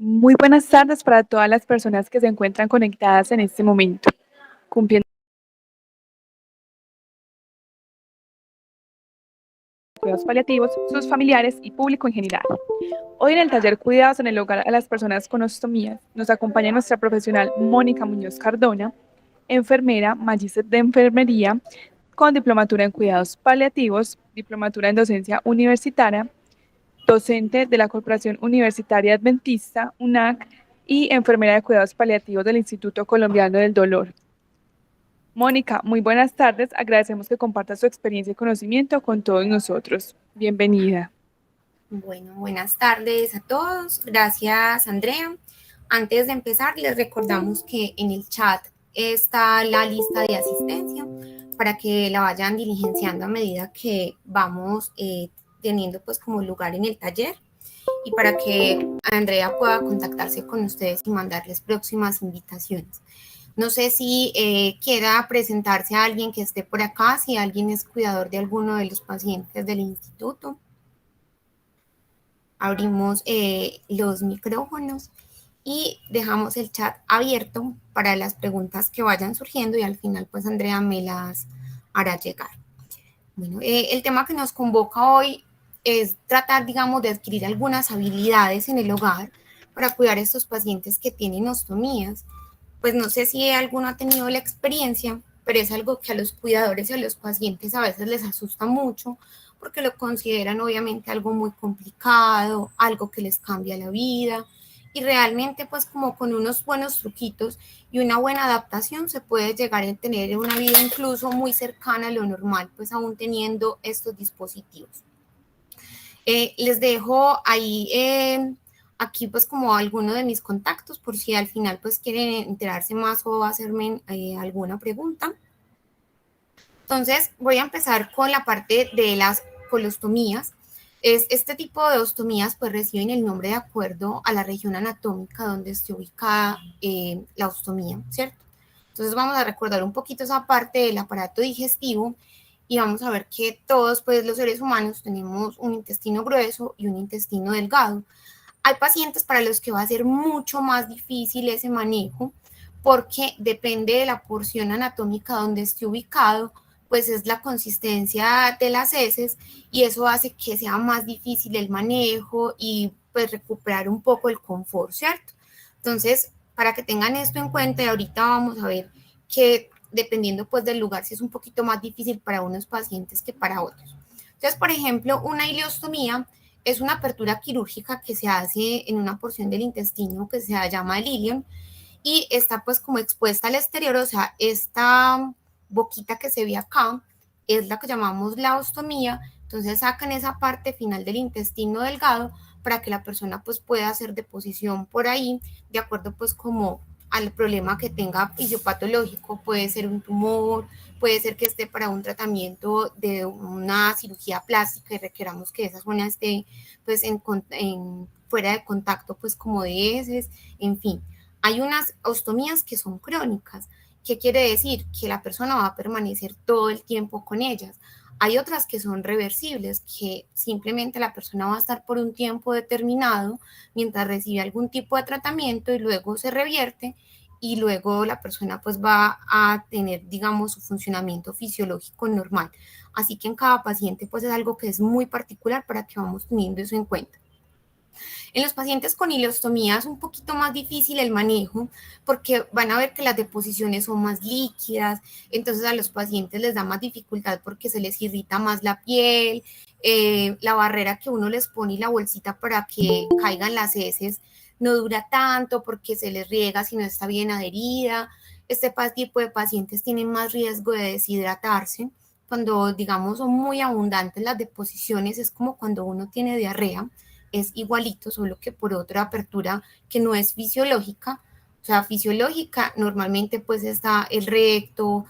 Muy buenas tardes para todas las personas que se encuentran conectadas en este momento, cumpliendo cuidados paliativos, sus familiares y público en general. Hoy en el taller Cuidados en el Hogar a las Personas con Ostomías nos acompaña nuestra profesional Mónica Muñoz Cardona, enfermera, magíster de enfermería, con diplomatura en cuidados paliativos, diplomatura en docencia universitaria, docente de la Corporación Universitaria Adventista, UNAC, y enfermera de cuidados paliativos del Instituto Colombiano del Dolor. Mónica, muy buenas tardes. Agradecemos que comparta su experiencia y conocimiento con todos nosotros. Bienvenida. Bueno, buenas tardes a todos. Gracias, Andrea. Antes de empezar, les recordamos que en el chat está la lista de asistencia para que la vayan diligenciando a medida que vamos teniendo pues como lugar en el taller y para que Andrea pueda contactarse con ustedes y mandarles próximas invitaciones. No sé si quiera presentarse a alguien que esté por acá, si alguien es cuidador de alguno de los pacientes del instituto. Abrimos los micrófonos y dejamos el chat abierto para las preguntas que vayan surgiendo y al final pues Andrea me las hará llegar. Bueno, el tema que nos convoca hoy es tratar, digamos, de adquirir algunas habilidades en el hogar para cuidar a estos pacientes que tienen ostomías. Pues no sé si alguno ha tenido la experiencia, pero es algo que a los cuidadores y a los pacientes a veces les asusta mucho porque lo consideran obviamente algo muy complicado, algo que les cambia la vida y realmente pues como con unos buenos truquitos y una buena adaptación se puede llegar a tener una vida incluso muy cercana a lo normal, pues aún teniendo estos dispositivos. Les dejo ahí aquí pues como alguno de mis contactos por si al final pues quieren enterarse más o hacerme alguna pregunta. Entonces voy a empezar con la parte de las colostomías. Este tipo de ostomías pues reciben el nombre de acuerdo a la región anatómica donde esté ubicada la ostomía, ¿cierto? Entonces vamos a recordar un poquito esa parte del aparato digestivo y vamos a ver que todos pues los seres humanos tenemos un intestino grueso y un intestino delgado. Hay pacientes para los que va a ser mucho más difícil ese manejo porque depende de la porción anatómica donde esté ubicado, pues es la consistencia de las heces y eso hace que sea más difícil el manejo y pues recuperar un poco el confort, ¿cierto? Entonces, para que tengan esto en cuenta y ahorita vamos a ver que dependiendo pues del lugar si es un poquito más difícil para unos pacientes que para otros. Entonces, por ejemplo, una ileostomía es una apertura quirúrgica que se hace en una porción del intestino que se llama el ilion y está pues como expuesta al exterior, o sea, esta boquita que se ve acá es la que llamamos la ostomía, entonces sacan esa parte final del intestino delgado para que la persona pues pueda hacer deposición por ahí, de acuerdo pues como al problema que tenga fisiopatológico, puede ser un tumor, puede ser que esté para un tratamiento de una cirugía plástica y requeramos que esa zona esté pues fuera de contacto pues como de heces, en fin. Hay unas ostomías que son crónicas. ¿Qué quiere decir? Que la persona va a permanecer todo el tiempo con ellas. Hay otras que son reversibles, que simplemente la persona va a estar por un tiempo determinado mientras recibe algún tipo de tratamiento y luego se revierte y luego la persona pues va a tener, digamos, su funcionamiento fisiológico normal. Así que en cada paciente pues es algo que es muy particular para que vamos teniendo eso en cuenta. En los pacientes con ileostomía es un poquito más difícil el manejo porque van a ver que las deposiciones son más líquidas, entonces a los pacientes les da más dificultad porque se les irrita más la piel, la barrera que uno les pone y la bolsita para que caigan las heces no dura tanto porque se les riega si no está bien adherida. Este tipo de pacientes tienen más riesgo de deshidratarse. Cuando, digamos, son muy abundantes las deposiciones, es como cuando uno tiene diarrea, es igualito, solo que por otra apertura que no es fisiológica. O sea, fisiológica normalmente pues está el recto,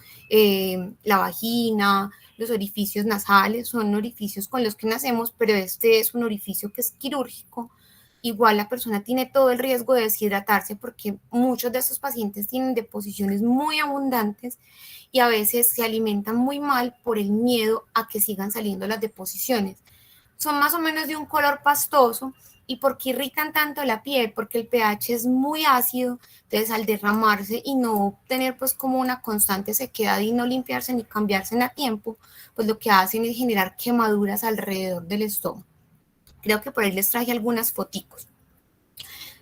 la vagina, los orificios nasales, son orificios con los que nacemos, pero este es un orificio que es quirúrgico. Igual la persona tiene todo el riesgo de deshidratarse porque muchos de estos pacientes tienen deposiciones muy abundantes y a veces se alimentan muy mal por el miedo a que sigan saliendo las deposiciones. Son más o menos de un color pastoso ¿Y por qué irritan tanto la piel? Porque el pH es muy ácido, entonces al derramarse y no tener pues como una constante sequedad y no limpiarse ni cambiarse a tiempo, pues lo que hacen es generar quemaduras alrededor del estómago. Creo que por ahí les traje algunas foticos.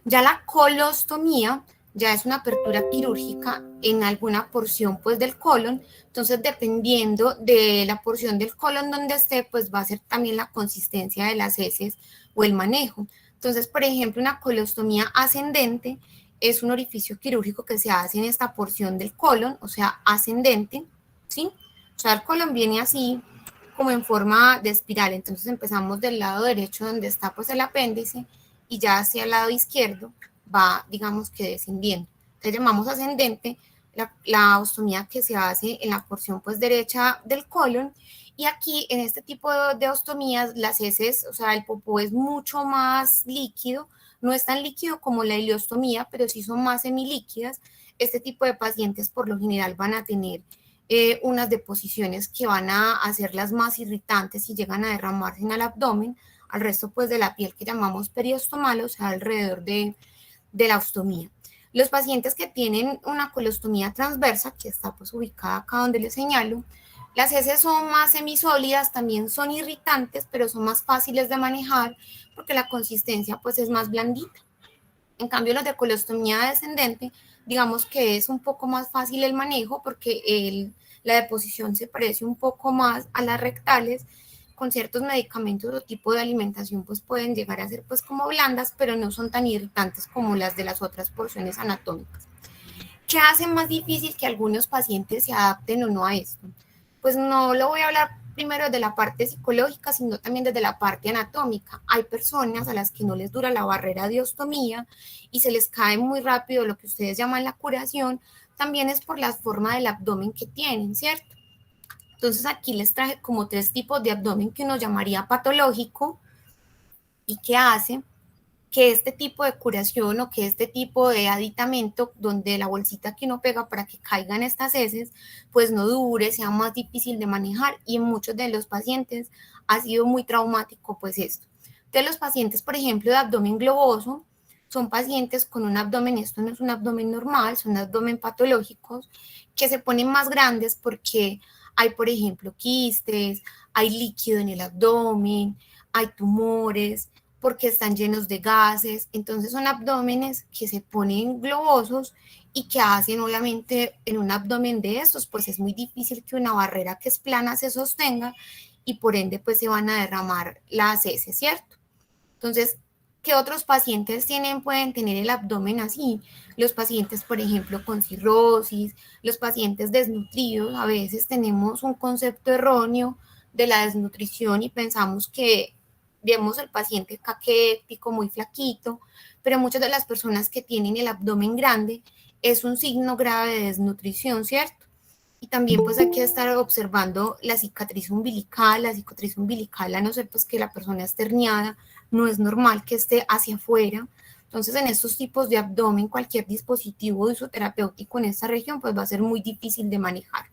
Ya la colostomía ya es una apertura quirúrgica en alguna porción pues del colon, entonces dependiendo de la porción del colon donde esté, pues va a ser también la consistencia de las heces o el manejo. Entonces, por ejemplo, una colostomía ascendente es un orificio quirúrgico que se hace en esta porción del colon, o sea, ascendente, ¿sí? O sea, el colon viene así como en forma de espiral, entonces empezamos del lado derecho donde está pues el apéndice y ya hacia el lado izquierdo va, digamos que descendiendo. Entonces llamamos ascendente la ostomía que se hace en la porción pues derecha del colon, y aquí en este tipo de ostomías las heces, o sea, el popó es mucho más líquido, no es tan líquido como la ileostomía, pero sí son más semilíquidas. Este tipo de pacientes por lo general van a tener unas deposiciones que van a hacerlas más irritantes y llegan a derramarse en el abdomen, al resto pues de la piel que llamamos periostomal, o sea, alrededor de la ostomía. Los pacientes que tienen una colostomía transversa, que está pues ubicada acá donde les señalo, las heces son más semisólidas, también son irritantes, pero son más fáciles de manejar porque la consistencia pues es más blandita. En cambio, los de colostomía descendente, digamos que es un poco más fácil el manejo porque la deposición se parece un poco más a las rectales. Con ciertos medicamentos o tipo de alimentación pues pueden llegar a ser pues como blandas, pero no son tan irritantes como las de las otras porciones anatómicas. ¿Qué hace más difícil que algunos pacientes se adapten o no a esto? Pues no lo voy a hablar primero desde la parte psicológica, sino también desde la parte anatómica. Hay personas a las que no les dura la barrera de ostomía y se les cae muy rápido lo que ustedes llaman la curación, también es por la forma del abdomen que tienen, ¿cierto? Entonces aquí les traje como 3 tipos de abdomen que uno llamaría patológico y que hace que este tipo de curación o que este tipo de aditamento, donde la bolsita que uno pega para que caigan estas heces, pues no dure, sea más difícil de manejar, y en muchos de los pacientes ha sido muy traumático pues esto. De los pacientes, por ejemplo, de abdomen globoso, son pacientes con un abdomen, esto no es un abdomen normal, son abdomen patológicos, que se ponen más grandes porque hay, por ejemplo, quistes, hay líquido en el abdomen, hay tumores, porque están llenos de gases. Entonces son abdómenes que se ponen globosos y que hacen obviamente en un abdomen de estos, pues es muy difícil que una barrera que es plana se sostenga y por ende pues se van a derramar las heces, ¿cierto? Entonces, ¿qué otros pacientes pueden tener el abdomen así? Los pacientes, por ejemplo, con cirrosis, los pacientes desnutridos, a veces tenemos un concepto erróneo de la desnutrición y pensamos que vemos el paciente caquético, muy flaquito, pero muchas de las personas que tienen el abdomen grande es un signo grave de desnutrición, ¿cierto? Y también pues hay que estar observando la cicatriz umbilical, a no ser pues que la persona esté herniada, no es normal que esté hacia afuera. Entonces en estos tipos de abdomen, cualquier dispositivo isoterapéutico en esta región pues va a ser muy difícil de manejar.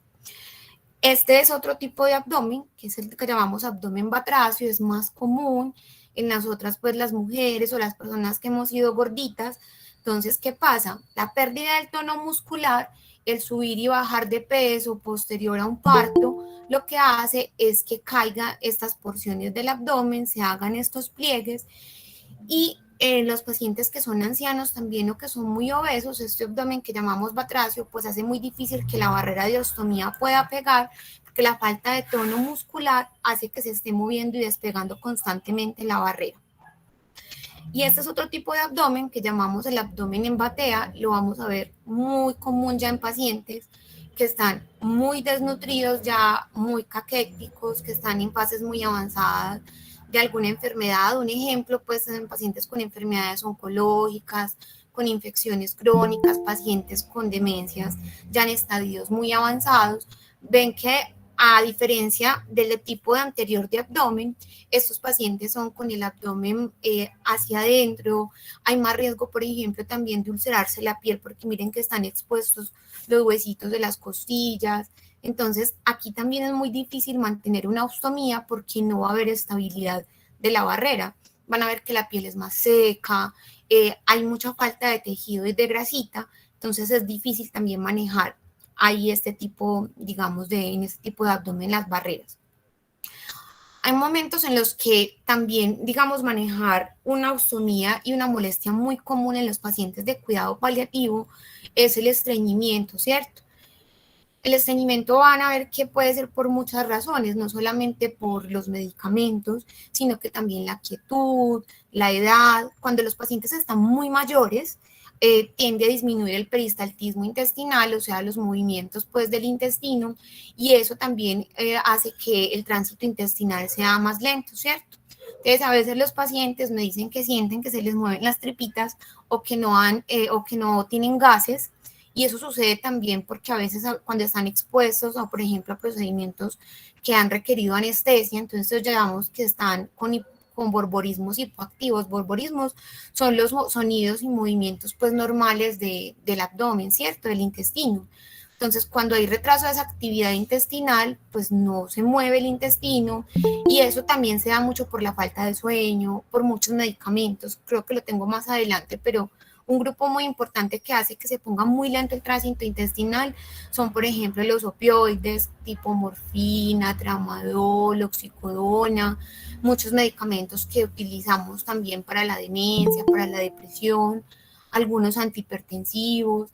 Este es otro tipo de abdomen, que es el que llamamos abdomen batracio, es más común en las otras, pues las mujeres o las personas que hemos sido gorditas. Entonces, ¿qué pasa? La pérdida del tono muscular, el subir y bajar de peso posterior a un parto, lo que hace es que caigan estas porciones del abdomen, se hagan estos pliegues, y los pacientes que son ancianos también o que son muy obesos, este abdomen que llamamos batracio, pues hace muy difícil que la barrera de ostomía pueda pegar, porque la falta de tono muscular hace que se esté moviendo y despegando constantemente la barrera. Y este es otro tipo de abdomen que llamamos el abdomen en batea, lo vamos a ver muy común ya en pacientes que están muy desnutridos, ya muy caquéticos, que están en fases muy avanzadas de alguna enfermedad. Un ejemplo, pues en pacientes con enfermedades oncológicas, con infecciones crónicas, pacientes con demencias ya en estadios muy avanzados, ven que a diferencia del tipo de anterior de abdomen, estos pacientes son con el abdomen hacia adentro, hay más riesgo, por ejemplo, también de ulcerarse la piel, porque miren que están expuestos los huesitos de las costillas. Entonces, aquí también es muy difícil mantener una ostomía porque no va a haber estabilidad de la barrera. van a ver que la piel es más seca, hay mucha falta de tejido y de grasita, entonces es difícil también manejar ahí este tipo, digamos, en este tipo de abdomen las barreras. Hay momentos en los que también, digamos, manejar una ostomía y una molestia muy común en los pacientes de cuidado paliativo es el estreñimiento, ¿cierto? El estreñimiento van a ver que puede ser por muchas razones, no solamente por los medicamentos, sino que también la quietud, la edad. Cuando los pacientes están muy mayores, tiende a disminuir el peristaltismo intestinal, o sea, los movimientos pues del intestino, y eso también hace que el tránsito intestinal sea más lento, ¿cierto? Entonces, a veces los pacientes me dicen que sienten que se les mueven las tripitas o que no tienen gases, y eso sucede también porque a veces cuando están expuestos o, por ejemplo, a procedimientos que han requerido anestesia, entonces llamamos que están con borborismos hipoactivos. Borborismos son los sonidos y movimientos pues normales del abdomen, ¿cierto? Del intestino. Entonces, cuando hay retraso de esa actividad intestinal, pues no se mueve el intestino y eso también se da mucho por la falta de sueño, por muchos medicamentos. Creo que lo tengo más adelante, pero un grupo muy importante que hace que se ponga muy lento el tránsito intestinal son, por ejemplo, los opioides tipo morfina, tramadol, oxicodona, muchos medicamentos que utilizamos también para la demencia, para la depresión, algunos antihipertensivos,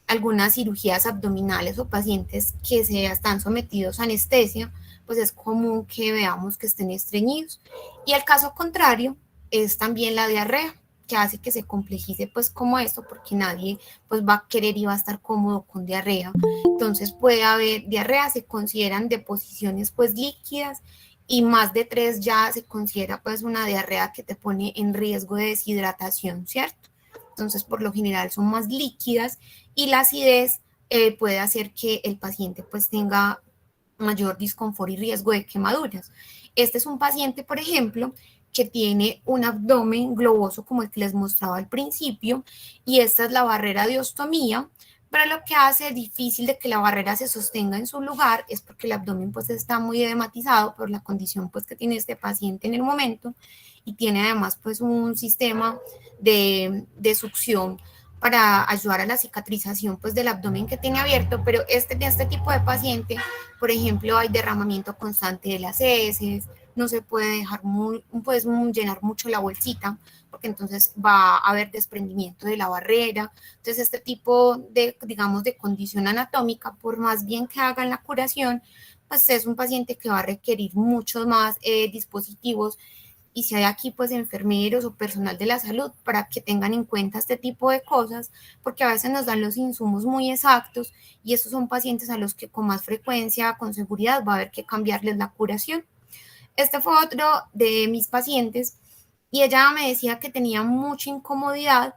algunas cirugías abdominales o pacientes que se están sometidos a anestesia, pues es común que veamos que estén estreñidos. Y el caso contrario es también la diarrea, que hace que se complejice pues como esto, porque nadie pues va a querer y va a estar cómodo con diarrea. Entonces puede haber diarrea, se consideran deposiciones pues líquidas y más de 3 ya se considera pues una diarrea que te pone en riesgo de deshidratación, ¿cierto? Entonces por lo general son más líquidas y la acidez puede hacer que el paciente pues tenga mayor disconfort y riesgo de quemaduras. Este es un paciente, por ejemplo, que tiene un abdomen globoso como el que les mostraba al principio y esta es la barrera de ostomía, pero lo que hace difícil de que la barrera se sostenga en su lugar es porque el abdomen pues está muy edematizado por la condición pues que tiene este paciente en el momento y tiene además pues un sistema de succión para ayudar a la cicatrización pues del abdomen que tiene abierto, pero de este tipo de paciente, por ejemplo, hay derramamiento constante de las heces, no se puede dejar puedes llenar mucho la bolsita, porque entonces va a haber desprendimiento de la barrera. Entonces, este tipo de, digamos, de condición anatómica, por más bien que hagan la curación, pues es un paciente que va a requerir muchos más dispositivos y si hay aquí pues enfermeros o personal de la salud para que tengan en cuenta este tipo de cosas, porque a veces nos dan los insumos muy exactos y estos son pacientes a los que con más frecuencia, con seguridad, va a haber que cambiarles la curación. Este fue otro de mis pacientes y ella me decía que tenía mucha incomodidad,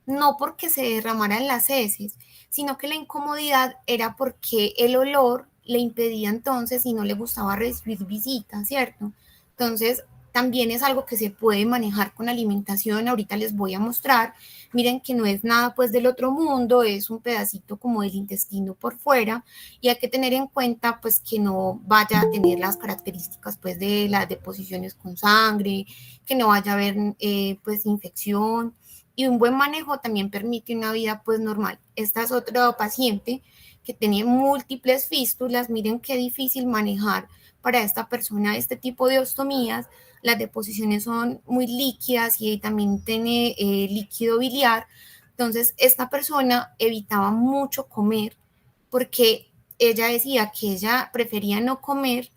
no porque se derramaran las heces, sino que la incomodidad era porque el olor le impedía entonces y no le gustaba recibir visitas, ¿cierto? Entonces, también es algo que se puede manejar con alimentación. Ahorita les voy a mostrar. Miren que no es nada pues del otro mundo, es un pedacito como del intestino por fuera y hay que tener en cuenta pues que no vaya a tener las características pues de las deposiciones con sangre, que no vaya a haber pues infección y un buen manejo también permite una vida pues normal. Esta es otra paciente que tenía múltiples fístulas, miren qué difícil manejar para esta persona este tipo de ostomías, las deposiciones son muy líquidas y también tiene líquido biliar, entonces esta persona evitaba mucho comer porque ella decía que ella prefería no comer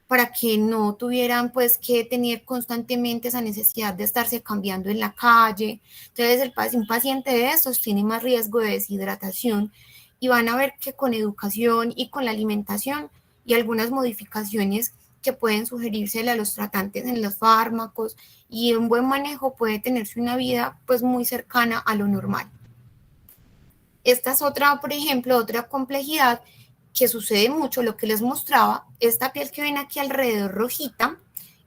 para que no tuvieran pues que tener constantemente esa necesidad de estarse cambiando en la calle. Entonces un paciente de estos tiene más riesgo de deshidratación y van a ver que con educación y con la alimentación y algunas modificaciones que pueden sugerirse a los tratantes en los fármacos y un buen manejo puede tenerse una vida pues muy cercana a lo normal. Esta es otra, por ejemplo, otra complejidad que sucede mucho, lo que les mostraba, esta piel que ven aquí alrededor rojita,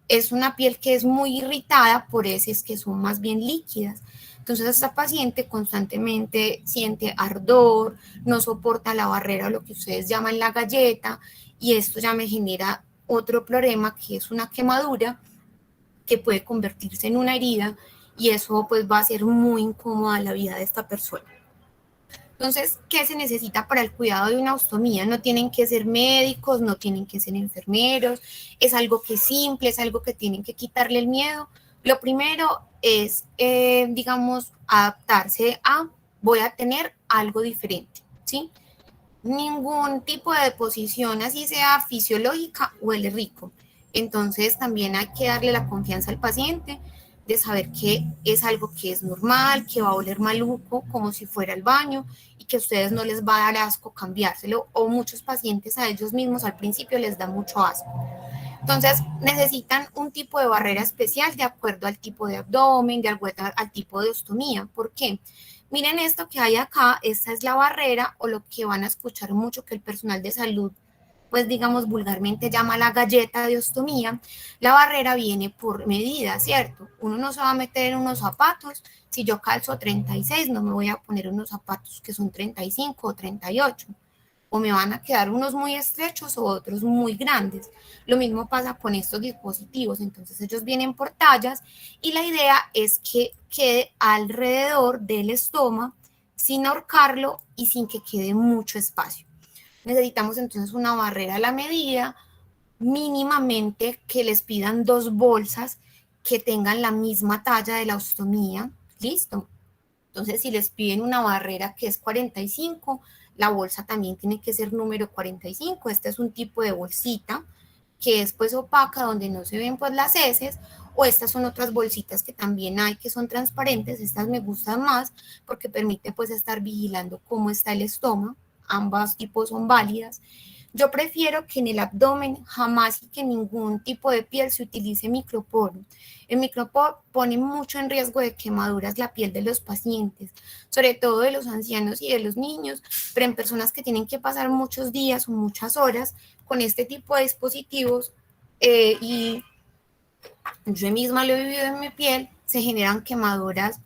es una piel que es muy irritada por heces que son más bien líquidas. Entonces esta paciente constantemente siente ardor, no soporta la barrera, lo que ustedes llaman la galleta, y esto ya me genera otro problema que es una quemadura que puede convertirse en una herida y eso pues va a ser muy incómoda la vida de esta persona. Entonces, ¿qué se necesita para el cuidado de una ostomía? No tienen que ser médicos, no tienen que ser enfermeros, es algo que es simple, es algo que tienen que quitarle el miedo. Lo primero es, digamos, adaptarse a, voy a tener algo diferente, ¿sí? Ningún tipo de deposición, así sea fisiológica, huele rico. Entonces también hay que darle la confianza al paciente de saber que es algo que es normal, que va a oler maluco, como si fuera el baño, y que a ustedes no les va a dar asco cambiárselo, o muchos pacientes a ellos mismos al principio les da mucho asco. Entonces necesitan un tipo de barrera especial de acuerdo al tipo de abdomen, de acuerdo al tipo de ostomía. ¿Por qué? Miren esto que hay acá, esta es la barrera o lo que van a escuchar mucho que el personal de salud, pues digamos vulgarmente llama la galleta de ostomía. La barrera viene por medida, ¿cierto? Uno no se va a meter en unos zapatos, si yo calzo 36, no me voy a poner unos zapatos que son 35 o 38, o me van a quedar unos muy estrechos o otros muy grandes. Lo mismo pasa con estos dispositivos, entonces ellos vienen por tallas y la idea es que quede alrededor del estómago sin ahorcarlo y sin que quede mucho espacio. Necesitamos entonces una barrera a la medida, mínimamente que les pidan 2 bolsas que tengan la misma talla de la ostomía, listo. Entonces, si les piden una barrera que es 45, la bolsa también tiene que ser número 45. Este es un tipo de bolsita que es pues opaca, donde no se ven pues las heces, o estas son otras bolsitas que también hay que son transparentes. Estas me gustan más porque permite pues estar vigilando cómo está el estómago. Ambas tipos son válidas. Yo prefiero que en el abdomen jamás y que en ningún tipo de piel se utilice microporo. El microporo pone mucho en riesgo de quemaduras la piel de los pacientes, sobre todo de los ancianos y de los niños, pero en personas que tienen que pasar muchos días o muchas horas con este tipo de dispositivos y yo misma lo he vivido en mi piel, se generan quemaduras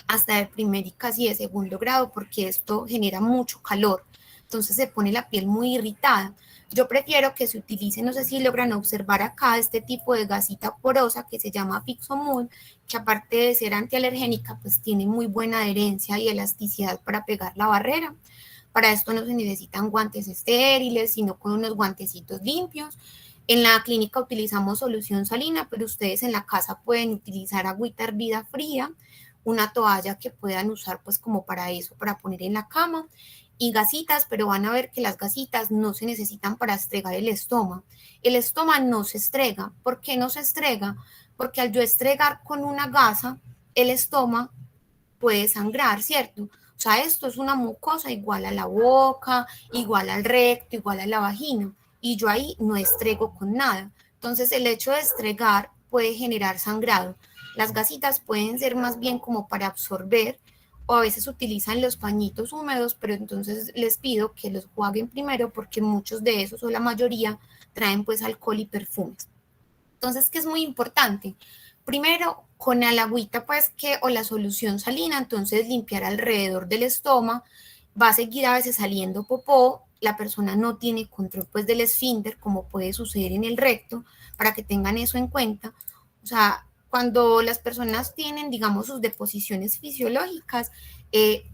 hasta de primer y casi de segundo grado porque esto genera mucho calor. Entonces se pone la piel muy irritada. Yo prefiero que se utilice, no sé si logran observar acá, este tipo de gasita porosa que se llama Fixomul, que aparte de ser antialergénica, pues tiene muy buena adherencia y elasticidad para pegar la barrera. Para esto no se necesitan guantes estériles, sino con unos guantecitos limpios. En la clínica utilizamos solución salina, pero ustedes en la casa pueden utilizar agüita hervida fría, una toalla que puedan usar pues como para eso, para poner en la cama, y gasitas, pero van a ver que las gasitas no se necesitan para estregar el estómago. El estómago no se estrega. ¿Por qué no se estrega? Porque al yo estregar con una gasa, el estómago puede sangrar, ¿cierto? O sea, esto es una mucosa igual a la boca, igual al recto, igual a la vagina, y yo ahí no estrego con nada. Entonces, el hecho de estregar puede generar sangrado. Las gasitas pueden ser más bien como para absorber, o a veces utilizan los pañitos húmedos, pero entonces les pido que los jueguen primero porque muchos de esos o la mayoría traen pues alcohol y perfumes. Entonces, ¿qué es muy importante? Primero, con el agüita, pues que, o la solución salina, entonces limpiar alrededor del estómago, va a seguir a veces saliendo popó, la persona no tiene control pues del esfínter, como puede suceder en el recto, para que tengan eso en cuenta. O sea, cuando las personas tienen, digamos, sus deposiciones fisiológicas,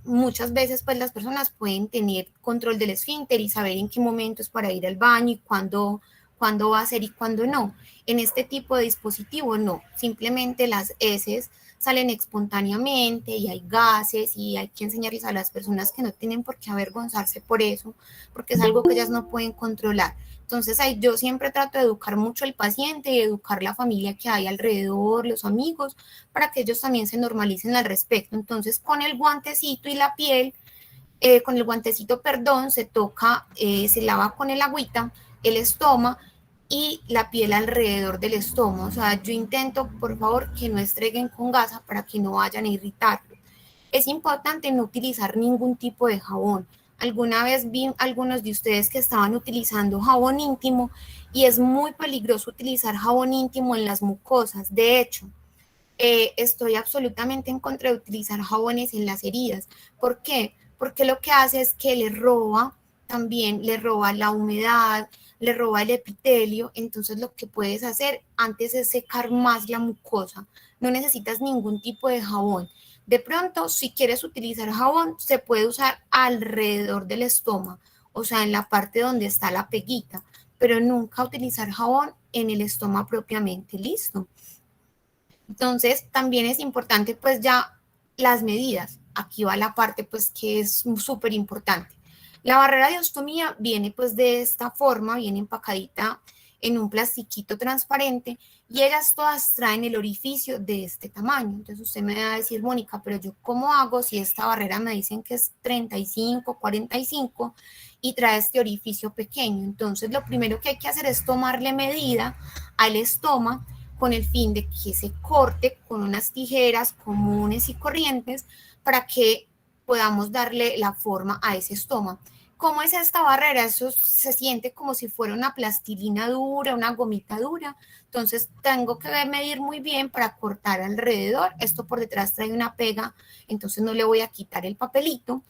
muchas veces pues las personas pueden tener control del esfínter y saber en qué momento es para ir al baño y cuándo va a ser y cuándo no. En este tipo de dispositivo no, simplemente las heces salen espontáneamente y hay gases y hay que enseñarles a las personas que no tienen por qué avergonzarse por eso, porque es algo que ellas no pueden controlar. Entonces ahí yo siempre trato de educar mucho al paciente y educar la familia que hay alrededor, los amigos, para que ellos también se normalicen al respecto. Entonces con el guantecito y la piel, con el guantecito, perdón, se toca, se lava con el agüita el estómago y la piel alrededor del estómago. O sea, yo intento, por favor, que no estreguen con gasa para que no vayan a irritarlo. Es importante no utilizar ningún tipo de jabón. Alguna vez vi algunos de ustedes que estaban utilizando jabón íntimo y es muy peligroso utilizar jabón íntimo en las mucosas. De hecho, estoy absolutamente en contra de utilizar jabones en las heridas. ¿Por qué? Porque lo que hace es que le roba también, le roba la humedad, le roba el epitelio. Entonces lo que puedes hacer antes es secar más la mucosa. No necesitas ningún tipo de jabón. De pronto, si quieres utilizar jabón, se puede usar alrededor del estómago, o sea, en la parte donde está la peguita, pero nunca utilizar jabón en el estómago propiamente. Listo. Entonces, también es importante pues ya las medidas. Aquí va la parte pues que es súper importante. La barrera de ostomía viene pues de esta forma, viene empacadita en un plastiquito transparente y ellas todas traen el orificio de este tamaño. Entonces usted me va a decir, Mónica, pero yo ¿cómo hago si esta barrera me dicen que es 35, 45 y trae este orificio pequeño? Entonces lo primero que hay que hacer es tomarle medida al estoma con el fin de que se corte con unas tijeras comunes y corrientes para que podamos darle la forma a ese estoma. ¿Cómo es esta barrera? Eso se siente como si fuera una plastilina dura, una gomita dura. Entonces tengo que medir muy bien para cortar alrededor. Esto por detrás trae una pega, entonces no le voy a quitar el papelito.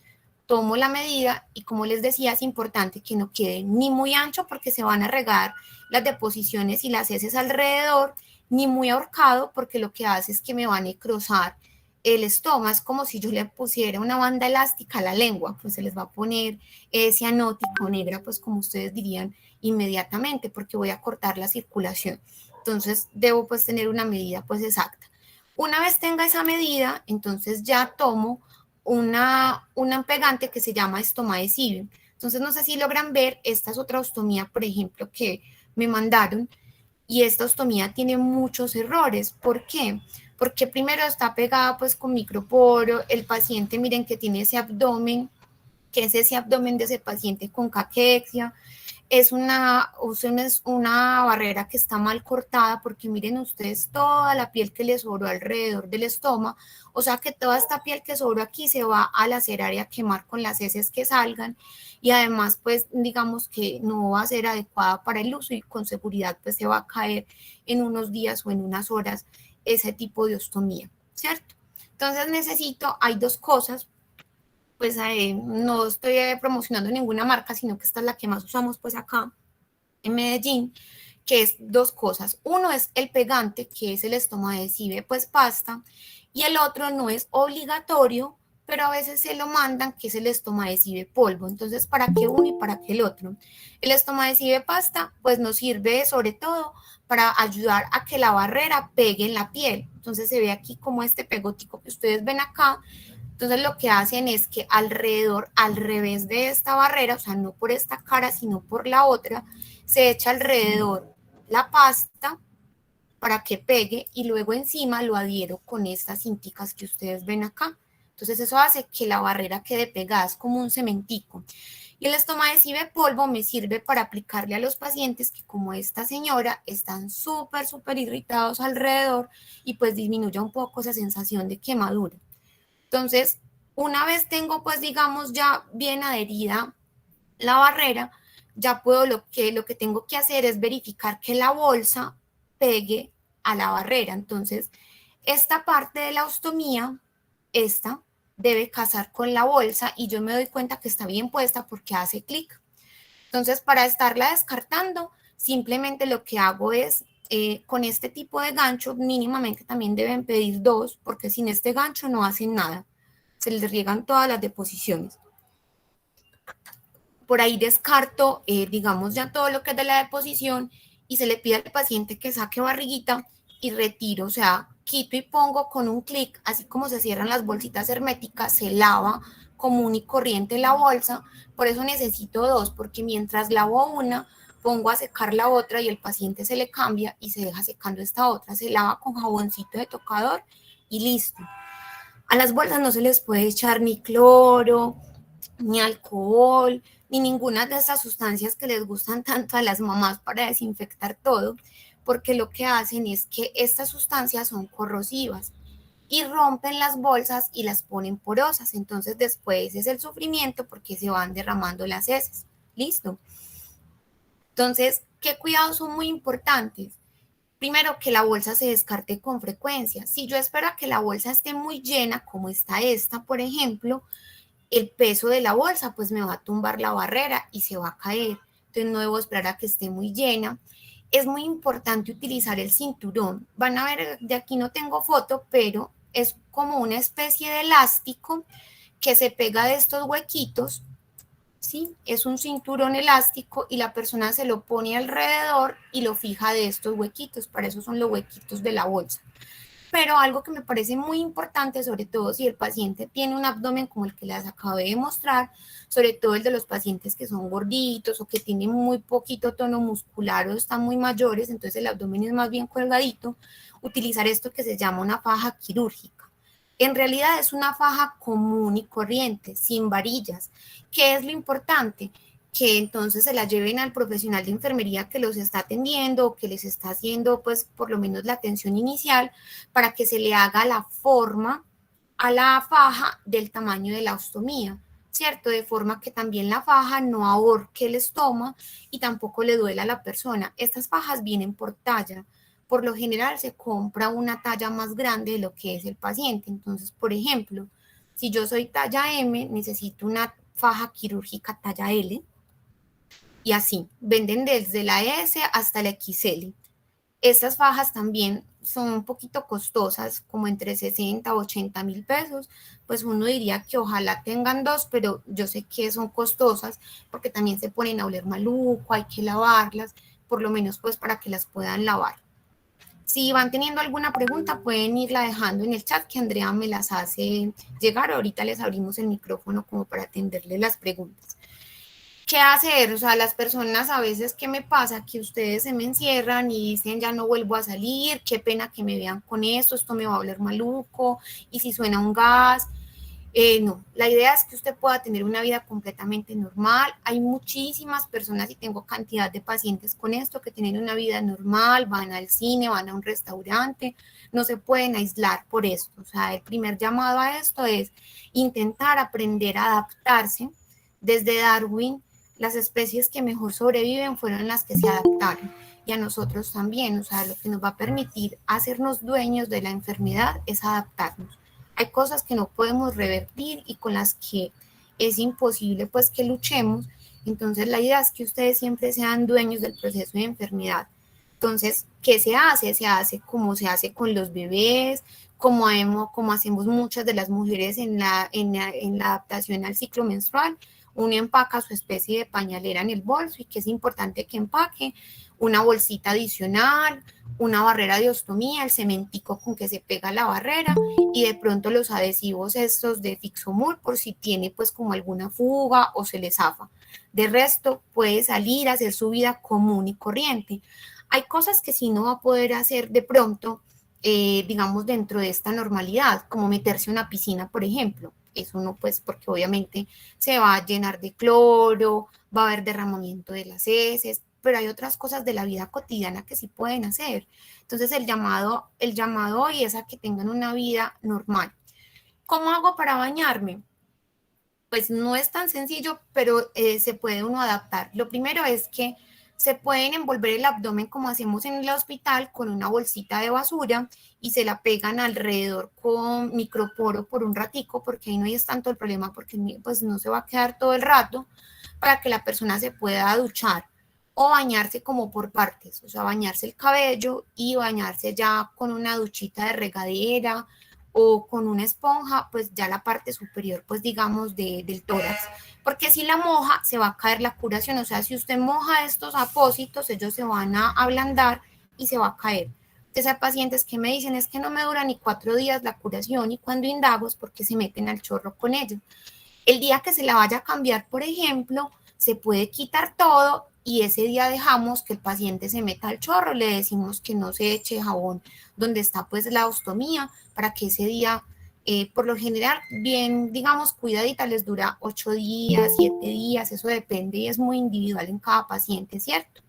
Tomo la medida y como les decía, es importante que no quede ni muy ancho porque se van a regar las deposiciones y las heces alrededor, ni muy ahorcado porque lo que hace es que me va a necrosar el estómago. Es como si yo le pusiera una banda elástica a la lengua, pues se les va a poner cianótico, negra, pues como ustedes dirían inmediatamente, porque voy a cortar la circulación. Entonces debo pues tener una medida pues exacta. Una vez tenga esa medida, entonces ya tomo un pegante que se llama estomaciclib. Entonces no sé si logran ver, esta es otra ostomía, por ejemplo, que me mandaron, y esta ostomía tiene muchos errores. ¿Por qué? Porque primero está pegada pues con microporo, el paciente miren que tiene ese abdomen, que es ese abdomen de ese paciente con caquexia, es una barrera que está mal cortada porque miren ustedes toda la piel que le sobró alrededor del estómago, o sea que toda esta piel que sobró aquí se va a lacerar y a quemar con las heces que salgan y además pues digamos que no va a ser adecuada para el uso y con seguridad pues se va a caer en unos días o en unas horas ese tipo de ostomía, ¿cierto? Entonces hay dos cosas, pues no estoy promocionando ninguna marca, sino que esta es la que más usamos pues acá en Medellín, que es dos cosas. Uno es el pegante, que es el estomaciclib pues pasta, y el otro no es obligatorio, pero a veces se lo mandan, que es el estomaciclib polvo. Entonces, ¿para qué uno y para qué el otro? El estomaciclib pasta pues nos sirve sobre todo para ayudar a que la barrera pegue en la piel. Entonces se ve aquí como este pegotico que ustedes ven acá. Entonces lo que hacen es que alrededor, al revés de esta barrera, o sea, no por esta cara, sino por la otra, se echa alrededor la pasta para que pegue y luego encima lo adhiero con estas cinticas que ustedes ven acá. Entonces eso hace que la barrera quede pegada, es como un cementico. Y el estomaciclib polvo me sirve para aplicarle a los pacientes que como esta señora están súper irritados alrededor y pues disminuya un poco esa sensación de quemadura. Entonces, una vez tengo, pues, digamos, ya bien adherida la barrera, ya puedo, lo que tengo que hacer es verificar que la bolsa pegue a la barrera. Entonces, esta parte de la ostomía, esta, debe casar con la bolsa y yo me doy cuenta que está bien puesta porque hace clic. Entonces, para estarla descartando, simplemente lo que hago es, con este tipo de gancho, mínimamente también deben pedir dos, porque sin este gancho no hacen nada. Se les riegan todas las deposiciones. Por ahí descarto, digamos, ya todo lo que es de la deposición y se le pide al paciente que saque barriguita y retiro, o sea, quito y pongo con un clic, así como se cierran las bolsitas herméticas, se lava común y corriente la bolsa. Por eso necesito dos, porque mientras lavo una, pongo a secar la otra y el paciente se le cambia y se deja secando esta otra. Se lava con jaboncito de tocador y listo. A las bolsas no se les puede echar ni cloro, ni alcohol, ni ninguna de esas sustancias que les gustan tanto a las mamás para desinfectar todo, porque lo que hacen es que estas sustancias son corrosivas y rompen las bolsas y las ponen porosas. Entonces después es el sufrimiento porque se van derramando las heces. Listo. Entonces, ¿qué cuidados son muy importantes? Primero, que la bolsa se descarte con frecuencia. Si yo espero a que la bolsa esté muy llena, como está esta, por ejemplo, el peso de la bolsa pues me va a tumbar la barrera y se va a caer. entonces no debo esperar a que esté muy llena. Es muy importante utilizar el cinturón. Van a ver, de aquí no tengo foto, pero es como una especie de elástico que se pega de estos huequitos, ¿sí? Es un cinturón elástico y la persona se lo pone alrededor y lo fija de estos huequitos. Para eso son los huequitos de la bolsa. Pero algo que me parece muy importante, sobre todo si el paciente tiene un abdomen como el que les acabo de mostrar, sobre todo el de los pacientes que son gorditos o que tienen muy poquito tono muscular o están muy mayores, entonces el abdomen es más bien colgadito, utilizar esto que se llama una faja quirúrgica. En realidad es una faja común y corriente, sin varillas. ¿Qué es lo importante? Que entonces se la lleven al profesional de enfermería que los está atendiendo o que les está haciendo pues por lo menos la atención inicial para que se le haga la forma a la faja del tamaño de la ostomía, ¿cierto? De forma que también la faja no ahorque el estómago y tampoco le duela a la persona. Estas fajas vienen por talla. Por lo general se compra una talla más grande de lo que es el paciente. Entonces, por ejemplo, si yo soy talla M, necesito una faja quirúrgica talla L, y así, venden desde la S hasta la XL. Estas fajas también son un poquito costosas, como entre 60 o 80.000 pesos, pues uno diría que ojalá tengan dos, pero yo sé que son costosas porque también se ponen a oler maluco, hay que lavarlas, por lo menos pues para que las puedan lavar. Si van teniendo alguna pregunta, pueden irla dejando en el chat que Andrea me las hace llegar. Ahorita les abrimos el micrófono como para atenderle las preguntas. ¿Qué hacer? O sea, las personas a veces, ¿qué me pasa? Que ustedes se me encierran y dicen, ya no vuelvo a salir, qué pena que me vean con esto me va a oler maluco, y si suena un gas. No, la idea es que usted pueda tener una vida completamente normal. Hay muchísimas personas y tengo cantidad de pacientes con esto que tienen una vida normal, van al cine, van a un restaurante, no se pueden aislar por esto. O sea, el primer llamado a esto es intentar aprender a adaptarse. Desde Darwin, las especies que mejor sobreviven fueron las que se adaptaron y a nosotros también. O sea, lo que nos va a permitir hacernos dueños de la enfermedad es adaptarnos. Hay cosas que no podemos revertir y con las que es imposible pues que luchemos. Entonces la idea es que ustedes siempre sean dueños del proceso de enfermedad. Entonces, ¿qué se hace? Se hace como se hace con los bebés, como hacemos muchas de las mujeres en la adaptación al ciclo menstrual. Uno empaca su especie de pañalera en el bolso y que es importante que empaque una bolsita adicional, una barrera de ostomía, el cementico con que se pega la barrera y de pronto los adhesivos estos de Fixomur por si tiene pues como alguna fuga o se le zafa. De resto puede salir a hacer su vida común y corriente. Hay cosas que sí no va a poder hacer de pronto, digamos dentro de esta normalidad, como meterse a una piscina, por ejemplo. Eso no, pues porque obviamente se va a llenar de cloro, va a haber derramamiento de las heces, pero hay otras cosas de la vida cotidiana que sí pueden hacer. Entonces el llamado hoy es a que tengan una vida normal. ¿Cómo hago para bañarme? Pues no es tan sencillo, pero se puede uno adaptar. Lo primero es que se pueden envolver el abdomen como hacemos en el hospital con una bolsita de basura y se la pegan alrededor con microporo por un ratico, porque ahí no es tanto el problema, porque pues no se va a quedar todo el rato, para que la persona se pueda duchar o bañarse como por partes, o sea, bañarse el cabello y bañarse ya con una duchita de regadera o con una esponja, pues ya la parte superior, pues digamos, del tórax. Porque si la moja, se va a caer la curación. O sea, si usted moja estos apósitos, ellos se van a ablandar y se va a caer. Entonces hay pacientes que me dicen, es que no me dura ni 4 días la curación y cuando indago es porque se meten al chorro con ellos. El día que se la vaya a cambiar, por ejemplo, se puede quitar todo y ese día dejamos que el paciente se meta al chorro, le decimos que no se eche jabón donde está pues la ostomía para que ese día, por lo general, bien, digamos, cuidadita, les dura 8 días, 7 días, eso depende y es muy individual en cada paciente, ¿cierto?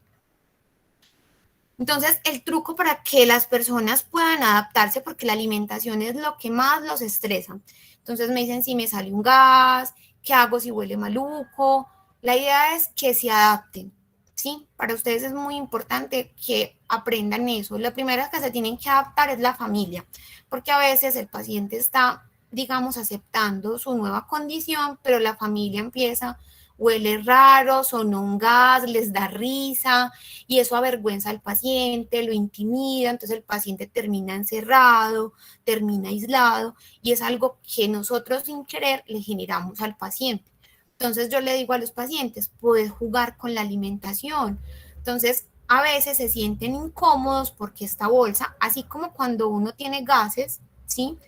Entonces, el truco para que las personas puedan adaptarse, porque la alimentación es lo que más los estresa. Entonces me dicen si me sale un gas, qué hago si huele maluco. La idea es que se adapten, ¿sí? Para ustedes es muy importante que aprendan eso. La primera que se tienen que adaptar es la familia, porque a veces el paciente está, digamos, aceptando su nueva condición, pero la familia empieza huele raro, sonó un gas, les da risa y eso avergüenza al paciente, lo intimida, entonces el paciente termina encerrado, termina aislado y es algo que nosotros sin querer le generamos al paciente. Entonces yo le digo a los pacientes, puedes jugar con la alimentación. Entonces a veces se sienten incómodos porque esta bolsa, así como cuando uno tiene gases, ¿sí?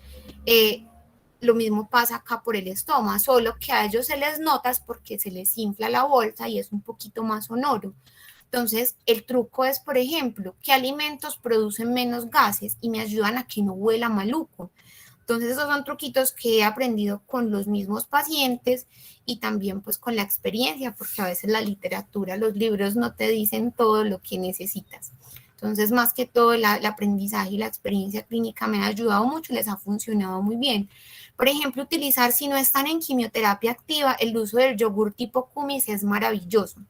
Eh, lo mismo pasa acá por el estómago, solo que a ellos se les nota porque se les infla la bolsa y es un poquito más sonoro. Entonces, el truco es, por ejemplo, qué alimentos producen menos gases y me ayudan a que no huela maluco. Entonces, esos son truquitos que he aprendido con los mismos pacientes y también pues con la experiencia, porque a veces la literatura, los libros no te dicen todo lo que necesitas. Entonces, más que todo, el aprendizaje y la experiencia clínica me ha ayudado mucho, les ha funcionado muy bien. Por ejemplo, utilizar, si no están en quimioterapia activa, el uso del yogur tipo kumis es maravilloso.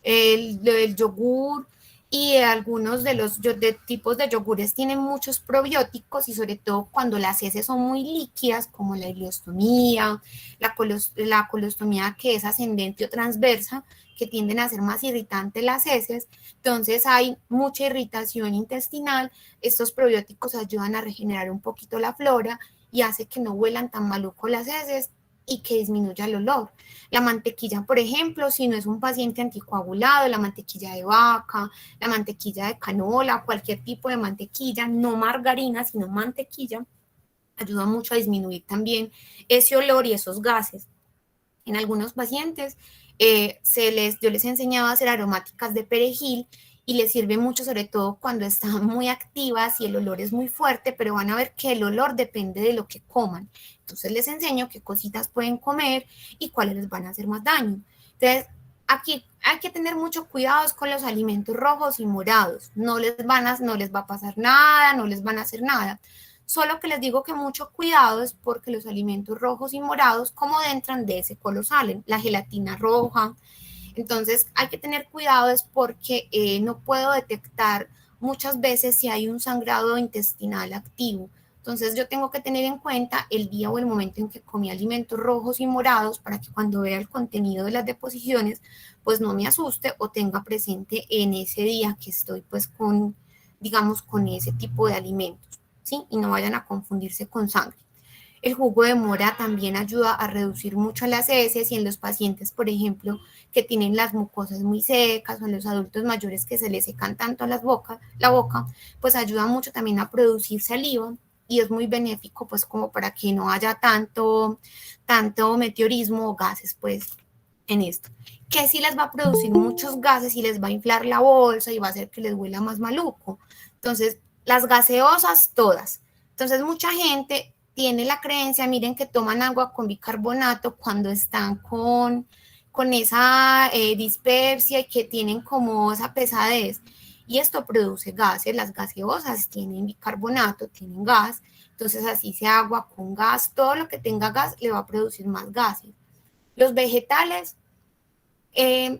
El yogur y algunos de los tipos de yogures tienen muchos probióticos y sobre todo cuando las heces son muy líquidas, como la ileostomía, la colostomía que es ascendente o transversa, que tienden a ser más irritantes las heces, entonces hay mucha irritación intestinal, estos probióticos ayudan a regenerar un poquito la flora y hace que no huelan tan maluco las heces y que disminuya el olor. La mantequilla, por ejemplo, si no es un paciente anticoagulado, la mantequilla de vaca, la mantequilla de canola, cualquier tipo de mantequilla, no margarina, sino mantequilla, ayuda mucho a disminuir también ese olor y esos gases. En algunos pacientes yo les enseñaba a hacer aromáticas de perejil y les sirve mucho, sobre todo cuando están muy activas y el olor es muy fuerte, pero van a ver que el olor depende de lo que coman. Entonces les enseño qué cositas pueden comer y cuáles les van a hacer más daño. Entonces, aquí hay que tener mucho cuidado con los alimentos rojos y morados. No les va a pasar nada, no les van a hacer nada. Solo que les digo que mucho cuidado es porque los alimentos rojos y morados, como entran de ese color salen, la gelatina roja. Entonces hay que tener cuidado es porque no puedo detectar muchas veces si hay un sangrado intestinal activo. Entonces yo tengo que tener en cuenta el día o el momento en que comí alimentos rojos y morados para que cuando vea el contenido de las deposiciones, pues no me asuste o tenga presente en ese día que estoy pues con, digamos, con ese tipo de alimentos, ¿sí? Y no vayan a confundirse con sangre. El jugo de mora también ayuda a reducir mucho las heces y en los pacientes, por ejemplo, que tienen las mucosas muy secas o en los adultos mayores que se les secan tanto la boca, pues ayuda mucho también a producir saliva y es muy benéfico pues como para que no haya tanto meteorismo o gases pues en esto. Que sí les va a producir muchos gases y les va a inflar la bolsa y va a hacer que les huela más maluco. Entonces, las gaseosas todas. Entonces, mucha gente tiene la creencia, miren que toman agua con bicarbonato cuando están con esa dispepsia y que tienen como esa pesadez. Y esto produce gases, las gaseosas tienen bicarbonato, tienen gas, entonces así sea agua con gas, todo lo que tenga gas le va a producir más gases. Los vegetales,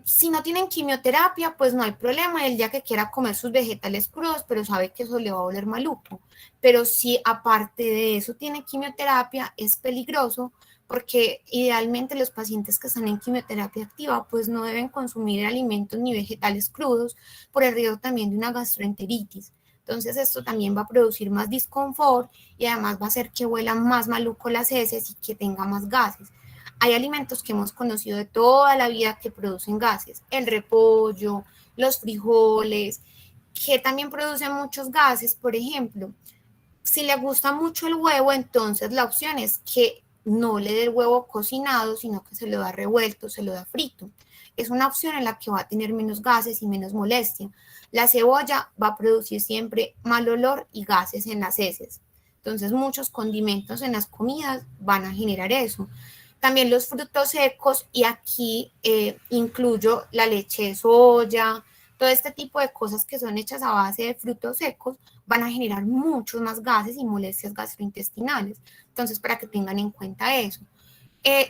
si no tienen quimioterapia, pues no hay problema el día que quiera comer sus vegetales crudos, pero sabe que eso le va a oler maluco. Pero si aparte de eso tiene quimioterapia, es peligroso porque idealmente los pacientes que están en quimioterapia activa, pues no deben consumir alimentos ni vegetales crudos por el riesgo también de una gastroenteritis. Entonces esto también va a producir más disconfort y además va a hacer que huelan más maluco las heces y que tenga más gases. Hay alimentos que hemos conocido de toda la vida que producen gases, el repollo, los frijoles, que también producen muchos gases, por ejemplo. Si le gusta mucho el huevo, entonces la opción es que no le dé el huevo cocinado, sino que se lo da revuelto, se lo da frito. Es una opción en la que va a tener menos gases y menos molestia. La cebolla va a producir siempre mal olor y gases en las heces. Entonces muchos condimentos en las comidas van a generar eso. También los frutos secos y aquí incluyo la leche de soya, todo este tipo de cosas que son hechas a base de frutos secos van a generar muchos más gases y molestias gastrointestinales. Entonces, para que tengan en cuenta eso.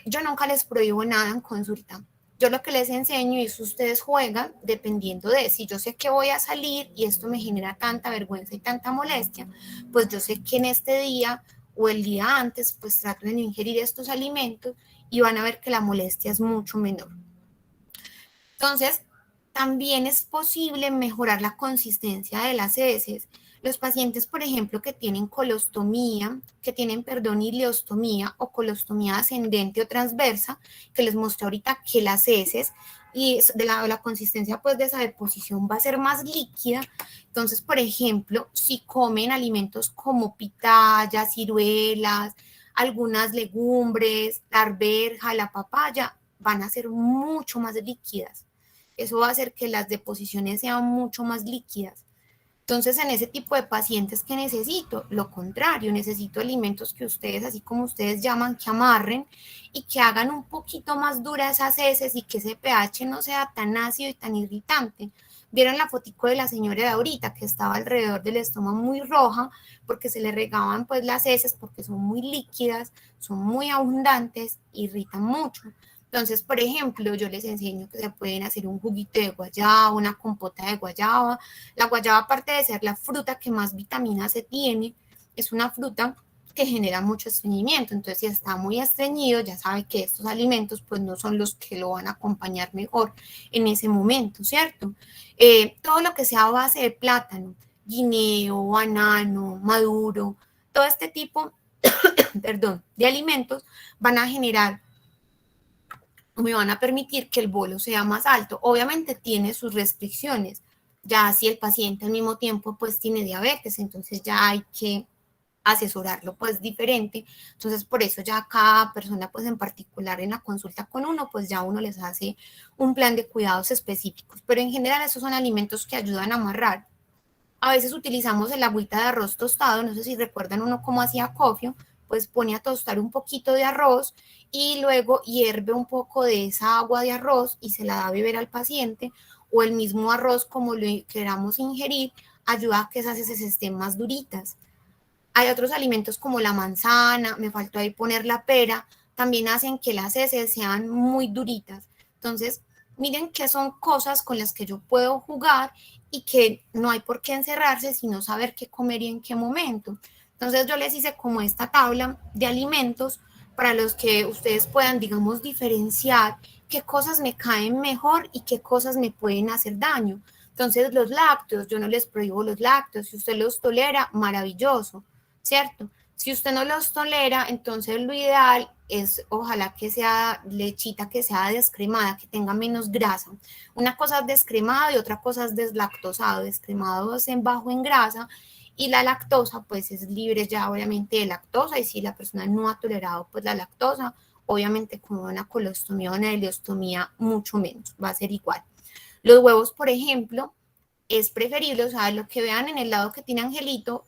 Yo nunca les prohíbo nada en consulta. Yo lo que les enseño es ustedes juegan dependiendo de si yo sé que voy a salir y esto me genera tanta vergüenza y tanta molestia, pues yo sé que en este día o el día antes pues traten de ingerir estos alimentos y van a ver que la molestia es mucho menor. Entonces, también es posible mejorar la consistencia de las heces. Los pacientes, por ejemplo, que tienen colostomía, que tienen, perdón, ileostomía o colostomía ascendente o transversa, que les mostré ahorita que las heces y de la consistencia pues de esa deposición va a ser más líquida. Entonces, por ejemplo, si comen alimentos como pitaya, ciruelas, algunas legumbres, la arveja, la papaya, van a ser mucho más líquidas. Eso va a hacer que las deposiciones sean mucho más líquidas. Entonces, en ese tipo de pacientes que necesito, lo contrario, necesito alimentos que ustedes, así como ustedes llaman, que amarren y que hagan un poquito más duras esas heces y que ese pH no sea tan ácido y tan irritante. Vieron la fotico de la señora de ahorita que estaba alrededor del estómago muy roja porque se le regaban pues las heces porque son muy líquidas, son muy abundantes, irritan mucho. Entonces, por ejemplo, yo les enseño que se pueden hacer un juguito de guayaba, una compota de guayaba. La guayaba, aparte de ser la fruta que más vitamina C tiene, es una fruta que genera mucho estreñimiento. Entonces, si está muy estreñido, ya sabe que estos alimentos pues no son los que lo van a acompañar mejor en ese momento, ¿cierto? Todo lo que sea a base de plátano, guineo, banano, maduro, todo este tipo, perdón, de alimentos van a generar me van a permitir que el bolo sea más alto. Obviamente tiene sus restricciones. Ya si el paciente al mismo tiempo pues tiene diabetes, entonces ya hay que asesorarlo pues diferente. Entonces por eso ya cada persona pues en particular en la consulta con uno pues ya uno les hace un plan de cuidados específicos. Pero en general esos son alimentos que ayudan a amarrar. A veces utilizamos el agüita de arroz tostado, no sé si recuerdan uno cómo hacía cofio, pues pone a tostar un poquito de arroz y luego hierve un poco de esa agua de arroz y se la da a beber al paciente, o el mismo arroz como lo queramos ingerir, ayuda a que esas heces estén más duritas. Hay otros alimentos como la manzana, me faltó ahí poner la pera, también hacen que las heces sean muy duritas. Entonces, miren que son cosas con las que yo puedo jugar y que no hay por qué encerrarse, sino saber qué comer y en qué momento. Entonces, yo les hice como esta tabla de alimentos para los que ustedes puedan, digamos, diferenciar qué cosas me caen mejor y qué cosas me pueden hacer daño. Entonces, los lácteos, yo no les prohíbo los lácteos, si usted los tolera, maravilloso, ¿cierto? Si usted no los tolera, entonces lo ideal es ojalá que sea lechita, que sea descremada, que tenga menos grasa. Una cosa es descremado y otra cosa es deslactosado. Descremado es en bajo en grasa y la lactosa pues es libre ya obviamente de lactosa, y si la persona no ha tolerado pues la lactosa, obviamente con una colostomía o una ileostomía mucho menos, va a ser igual. Los huevos, por ejemplo, es preferible, o sea, lo que vean en el lado que tiene Angelito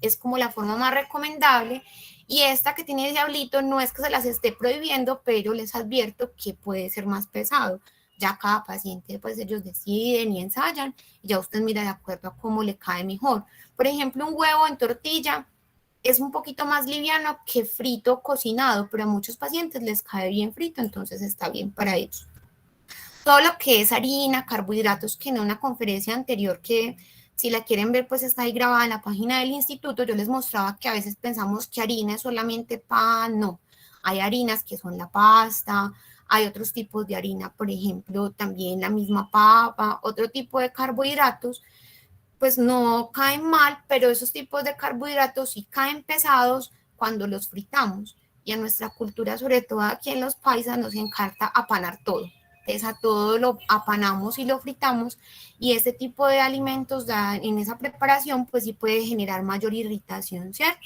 es como la forma más recomendable, y esta que tiene Diablito no es que se las esté prohibiendo, pero les advierto que puede ser más pesado. Ya cada paciente, pues ellos deciden y ensayan, y ya usted mira de acuerdo a cómo le cae mejor. Por ejemplo, un huevo en tortilla es un poquito más liviano que frito cocinado, pero a muchos pacientes les cae bien frito, entonces está bien para ellos. Todo lo que es harina, carbohidratos, que en una conferencia anterior que si la quieren ver pues está ahí grabada en la página del instituto, yo les mostraba que a veces pensamos que harina es solamente pan, no, hay harinas que son la pasta, hay otros tipos de harina, por ejemplo, también la misma papa, otro tipo de carbohidratos, pues no caen mal, pero esos tipos de carbohidratos sí caen pesados cuando los fritamos. Y a nuestra cultura, sobre todo aquí en los paisas, nos encanta apanar todo. Entonces a todo lo apanamos y lo fritamos, y este tipo de alimentos en esa preparación pues sí puede generar mayor irritación, ¿cierto?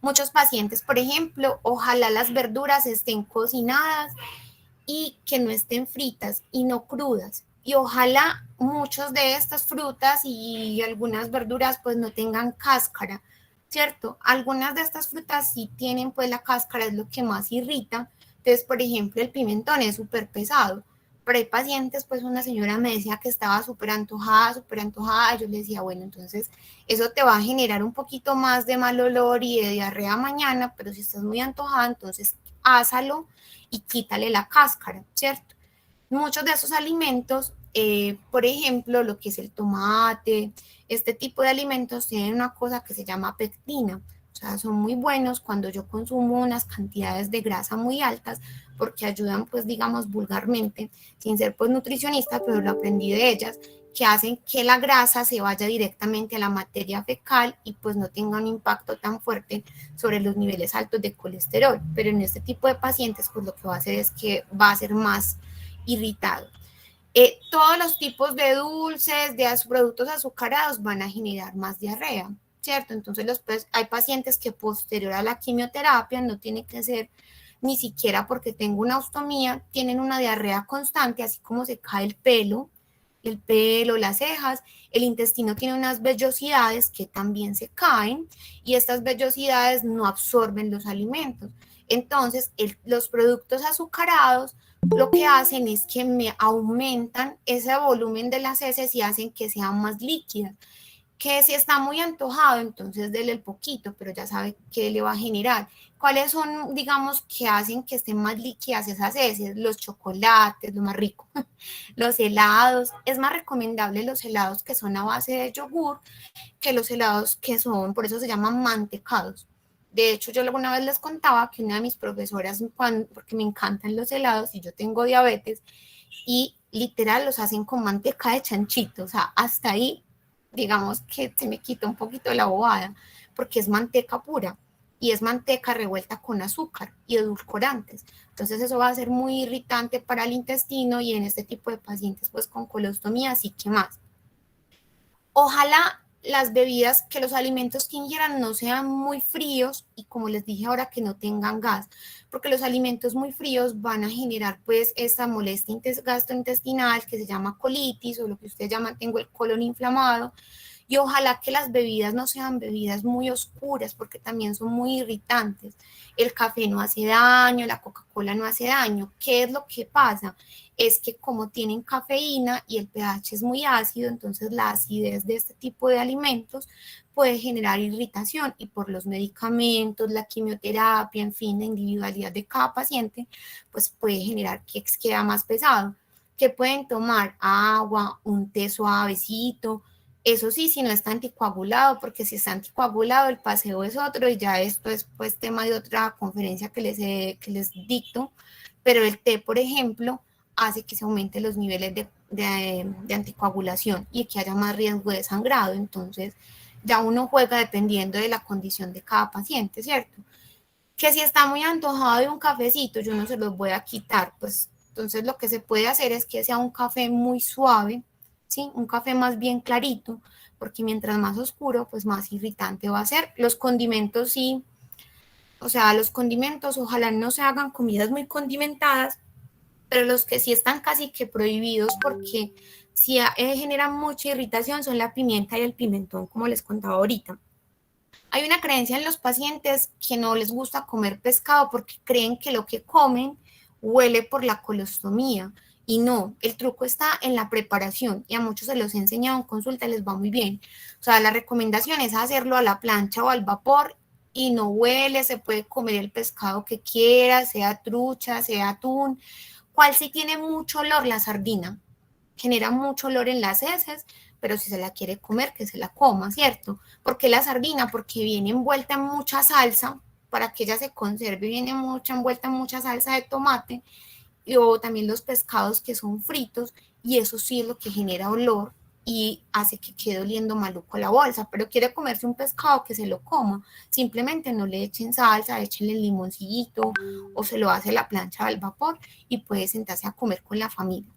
Muchos pacientes, por ejemplo, ojalá las verduras estén cocinadas y que no estén fritas y no crudas. Y ojalá muchos de estas frutas y algunas verduras pues no tengan cáscara, ¿cierto? Algunas de estas frutas sí tienen pues la cáscara, es lo que más irrita. Entonces, por ejemplo, el pimentón es súper pesado. Pero hay pacientes, pues una señora me decía que estaba súper antojada, súper antojada. Yo le decía, bueno, entonces eso te va a generar un poquito más de mal olor y de diarrea mañana, pero si estás muy antojada, entonces házalo y quítale la cáscara, ¿cierto? Muchos de esos alimentos, por ejemplo, lo que es el tomate, este tipo de alimentos tienen una cosa que se llama pectina. sea, son muy buenos cuando yo consumo unas cantidades de grasa muy altas, porque ayudan, pues, digamos, vulgarmente, sin ser pues nutricionista, pero lo aprendí de ellas, que hacen que la grasa se vaya directamente a la materia fecal y pues no tenga un impacto tan fuerte sobre los niveles altos de colesterol. Pero en este tipo de pacientes, pues lo que va a hacer es que va a ser más irritado. Todos los tipos de dulces, de productos azucarados van a generar más diarrea, ¿cierto? Entonces hay pacientes que posterior a la quimioterapia, no tiene que ser ni siquiera porque tengo una ostomía, tienen una diarrea constante, así como se cae el pelo, las cejas, el intestino tiene unas vellosidades que también se caen y estas vellosidades no absorben los alimentos. Entonces, los productos azucarados lo que hacen es que me aumentan ese volumen de las heces y hacen que sean más líquidas. Que si está muy antojado, entonces dele el poquito, pero ya sabe qué le va a generar. ¿Cuáles son, digamos, que hacen que estén más líquidas esas heces? Los chocolates, lo más rico. Los helados. Es más recomendable los helados que son a base de yogur que los helados que son, por eso se llaman mantecados. De hecho, yo alguna vez les contaba que una de mis profesoras, porque me encantan los helados y yo tengo diabetes, y literal los hacen con manteca de chanchito, o sea, hasta ahí, digamos que se me quita un poquito la bobada, porque es manteca pura y es manteca revuelta con azúcar y edulcorantes. Entonces eso va a ser muy irritante para el intestino y en este tipo de pacientes pues con colostomía, así que más. Ojalá las bebidas, que los alimentos que ingieran no sean muy fríos y como les dije ahora que no tengan gas, porque los alimentos muy fríos van a generar pues esta molestia gastrointestinal que se llama colitis o lo que ustedes llaman, tengo el colon inflamado. Y ojalá que las bebidas no sean bebidas muy oscuras porque también son muy irritantes. El café no hace daño, la Coca-Cola no hace daño. ¿Qué es lo que pasa? Es que como tienen cafeína y el pH es muy ácido, entonces la acidez de este tipo de alimentos puede generar irritación y por los medicamentos, la quimioterapia, en fin, la individualidad de cada paciente, pues puede generar que queda más pesado. Que pueden tomar agua, un té suavecito, eso sí, si no está anticoagulado, porque si está anticoagulado, el paseo es otro y ya esto es pues tema de otra conferencia que les dicto, pero el té, por ejemplo, hace que se aumenten los niveles de anticoagulación y que haya más riesgo de sangrado. Entonces, ya uno juega dependiendo de la condición de cada paciente, ¿cierto? Que si está muy antojado de un cafecito, yo no se los voy a quitar, pues entonces lo que se puede hacer es que sea un café muy suave, ¿sí? Un café más bien clarito, porque mientras más oscuro, pues más irritante va a ser. Los condimentos sí, o sea, los condimentos ojalá no se hagan comidas muy condimentadas, pero los que sí están casi que prohibidos porque sí generan mucha irritación son la pimienta y el pimentón, como les contaba ahorita. Hay una creencia en los pacientes que no les gusta comer pescado porque creen que lo que comen huele por la colostomía. Y no, el truco está en la preparación y a muchos se los he enseñado en consulta y les va muy bien. O sea, la recomendación es hacerlo a la plancha o al vapor y no huele, se puede comer el pescado que quiera, sea trucha, sea atún. ¿Cuál sí tiene mucho olor? La sardina. Genera mucho olor en las heces, pero si se la quiere comer, que se la coma, ¿cierto? ¿Por qué la sardina? Porque viene envuelta en mucha salsa, para que ella se conserve, viene envuelta en mucha salsa de tomate, o también los pescados que son fritos, y eso sí es lo que genera olor y hace que quede oliendo maluco la bolsa, pero quiere comerse un pescado que se lo coma, simplemente no le echen salsa, échenle limoncillito o se lo hace a la plancha al vapor y puede sentarse a comer con la familia.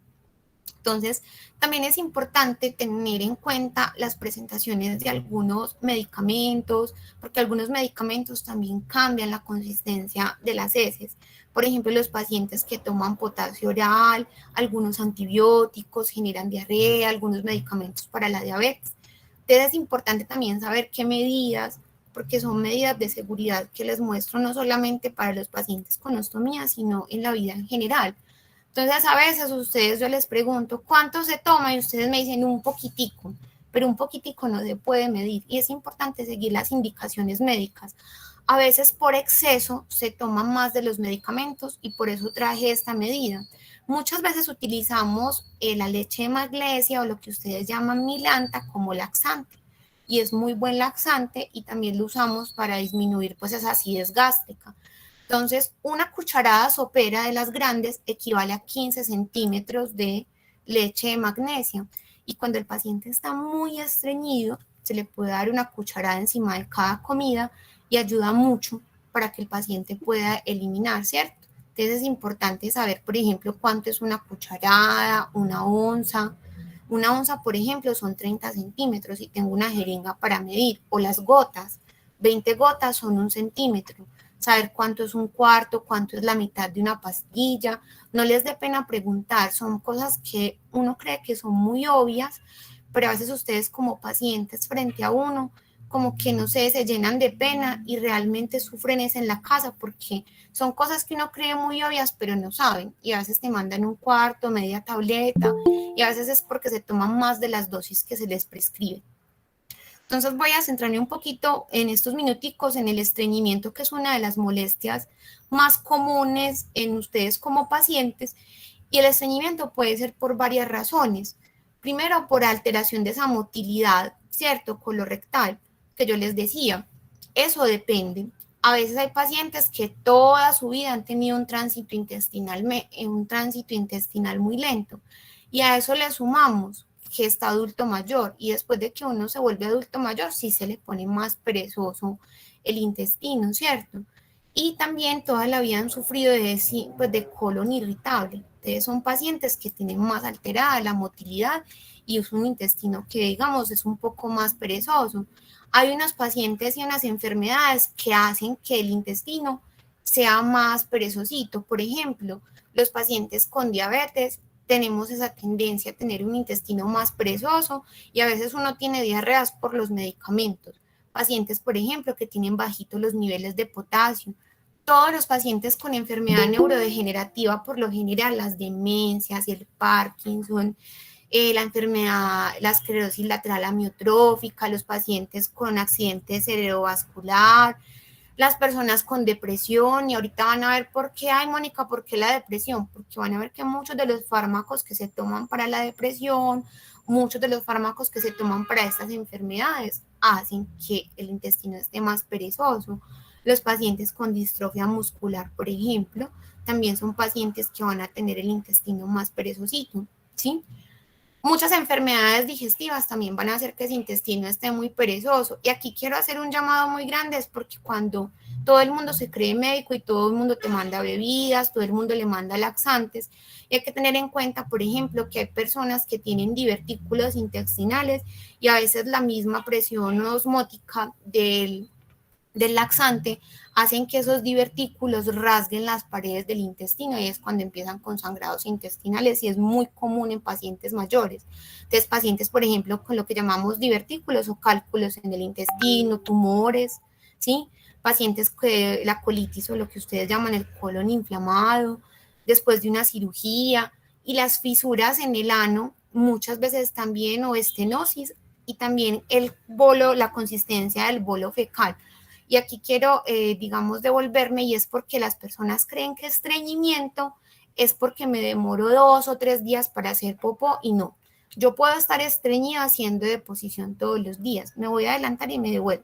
Entonces, también es importante tener en cuenta las presentaciones de algunos medicamentos, porque algunos medicamentos también cambian la consistencia de las heces. Por ejemplo, los pacientes que toman potasio oral, algunos antibióticos generan diarrea, algunos medicamentos para la diabetes. Entonces, es importante también saber qué medidas, porque son medidas de seguridad que les muestro no solamente para los pacientes con ostomía, sino en la vida en general. Entonces, a veces ustedes yo les pregunto, ¿cuánto se toma? Y ustedes me dicen un poquitico, pero un poquitico no se puede medir y es importante seguir las indicaciones médicas. A veces por exceso se toman más de los medicamentos y por eso traje esta medida. Muchas veces utilizamos la leche de magnesia o lo que ustedes llaman milanta como laxante y es muy buen laxante y también lo usamos para disminuir pues esa acidez gástrica. Entonces, una cucharada sopera de las grandes equivale a 15 centímetros de leche de magnesia. Y cuando el paciente está muy estreñido, se le puede dar una cucharada encima de cada comida y ayuda mucho para que el paciente pueda eliminar, ¿cierto? Entonces es importante saber, por ejemplo, cuánto es una cucharada, una onza. Una onza, por ejemplo, son 30 centímetros y tengo una jeringa para medir. O las gotas, 20 gotas son 1 centímetro. Saber cuánto es un cuarto, cuánto es la mitad de una pastilla. No les dé pena preguntar, son cosas que uno cree que son muy obvias, pero a veces ustedes como pacientes frente a uno, como que no sé, se llenan de pena y realmente sufren es en la casa porque son cosas que uno cree muy obvias, pero no saben. Y a veces te mandan un cuarto, media tableta, y a veces es porque se toman más de las dosis que se les prescribe. Entonces voy a centrarme un poquito en estos minuticos en el estreñimiento, que es una de las molestias más comunes en ustedes como pacientes. Y el estreñimiento puede ser por varias razones. Primero, por alteración de esa motilidad, ¿cierto? Colorectal, que yo les decía. Eso depende. A veces hay pacientes que toda su vida han tenido un tránsito intestinal muy lento. Y a eso le sumamos que está adulto mayor. Y después de que uno se vuelve adulto mayor, sí se le pone más perezoso el intestino, ¿cierto? Y también toda la vida han sufrido pues, de colon irritable. Entonces son pacientes que tienen más alterada la motilidad y es un intestino que, digamos, es un poco más perezoso. Hay unos pacientes y unas enfermedades que hacen que el intestino sea más perezosito. Por ejemplo, los pacientes con diabetes tenemos esa tendencia a tener un intestino más perezoso y a veces uno tiene diarreas por los medicamentos. Pacientes, por ejemplo, que tienen bajitos los niveles de potasio. Todos los pacientes con enfermedad neurodegenerativa, por lo general, las demencias, el Parkinson, la enfermedad, la esclerosis lateral amiotrófica, los pacientes con accidente cerebrovascular, las personas con depresión, y ahorita van a ver por qué, ay Mónica, ¿por qué la depresión? Porque van a ver que muchos de los fármacos que se toman para la depresión, muchos de los fármacos que se toman para estas enfermedades hacen que el intestino esté más perezoso. Los pacientes con distrofia muscular, por ejemplo, también son pacientes que van a tener el intestino más perezosito, ¿sí? Muchas enfermedades digestivas también van a hacer que ese intestino esté muy perezoso. Y aquí quiero hacer un llamado muy grande, es porque cuando todo el mundo se cree médico y todo el mundo te manda bebidas, todo el mundo le manda laxantes, y hay que tener en cuenta, por ejemplo, que hay personas que tienen divertículos intestinales y a veces la misma presión osmótica del laxante hacen que esos divertículos rasguen las paredes del intestino y es cuando empiezan con sangrados intestinales y es muy común en pacientes mayores. Entonces, pacientes, por ejemplo, con lo que llamamos divertículos o cálculos en el intestino, tumores, ¿sí? Pacientes que la colitis o lo que ustedes llaman el colon inflamado, después de una cirugía y las fisuras en el ano, muchas veces también o estenosis y también el bolo, la consistencia del bolo fecal. Y aquí quiero, digamos, devolverme y es porque las personas creen que estreñimiento es porque me demoro 2 o 3 días para hacer popó y no. Yo puedo estar estreñida haciendo deposición todos los días. Me voy a adelantar y me devuelvo.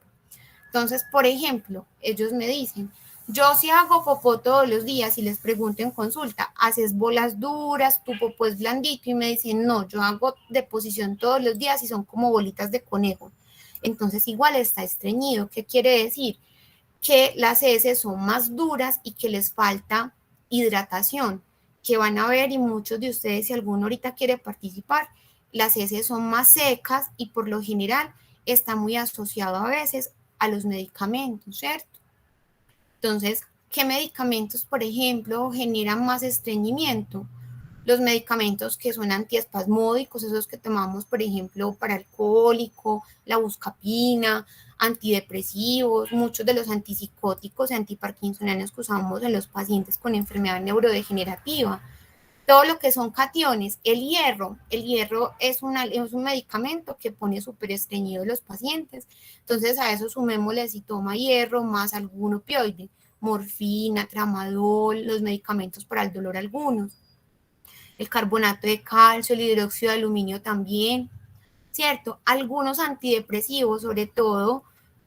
Entonces, por ejemplo, ellos me dicen, yo si hago popó todos los días y les pregunto en consulta, ¿haces bolas duras? ¿Tu popó es blandito? Y me dicen, no, yo hago deposición todos los días y son como bolitas de conejo. Entonces igual está estreñido. ¿Qué quiere decir? Que las heces son más duras y que les falta hidratación, que van a ver y muchos de ustedes, si alguno ahorita quiere participar, las heces son más secas y por lo general está muy asociado a veces a los medicamentos, ¿cierto? Entonces, ¿qué medicamentos, por ejemplo, generan más estreñimiento? Los medicamentos que son antiespasmódicos, esos que tomamos, por ejemplo, para el cólico, la buscapina, antidepresivos, muchos de los antipsicóticos y antiparkinsonianos que usamos en los pacientes con enfermedad neurodegenerativa. Todo lo que son cationes, el hierro es un medicamento que pone súper estreñidos los pacientes. Entonces a eso sumémosle si toma hierro más algún opioide, morfina, tramadol, los medicamentos para el dolor algunos, el carbonato de calcio, el hidróxido de aluminio también, ¿cierto? Algunos antidepresivos, sobre todo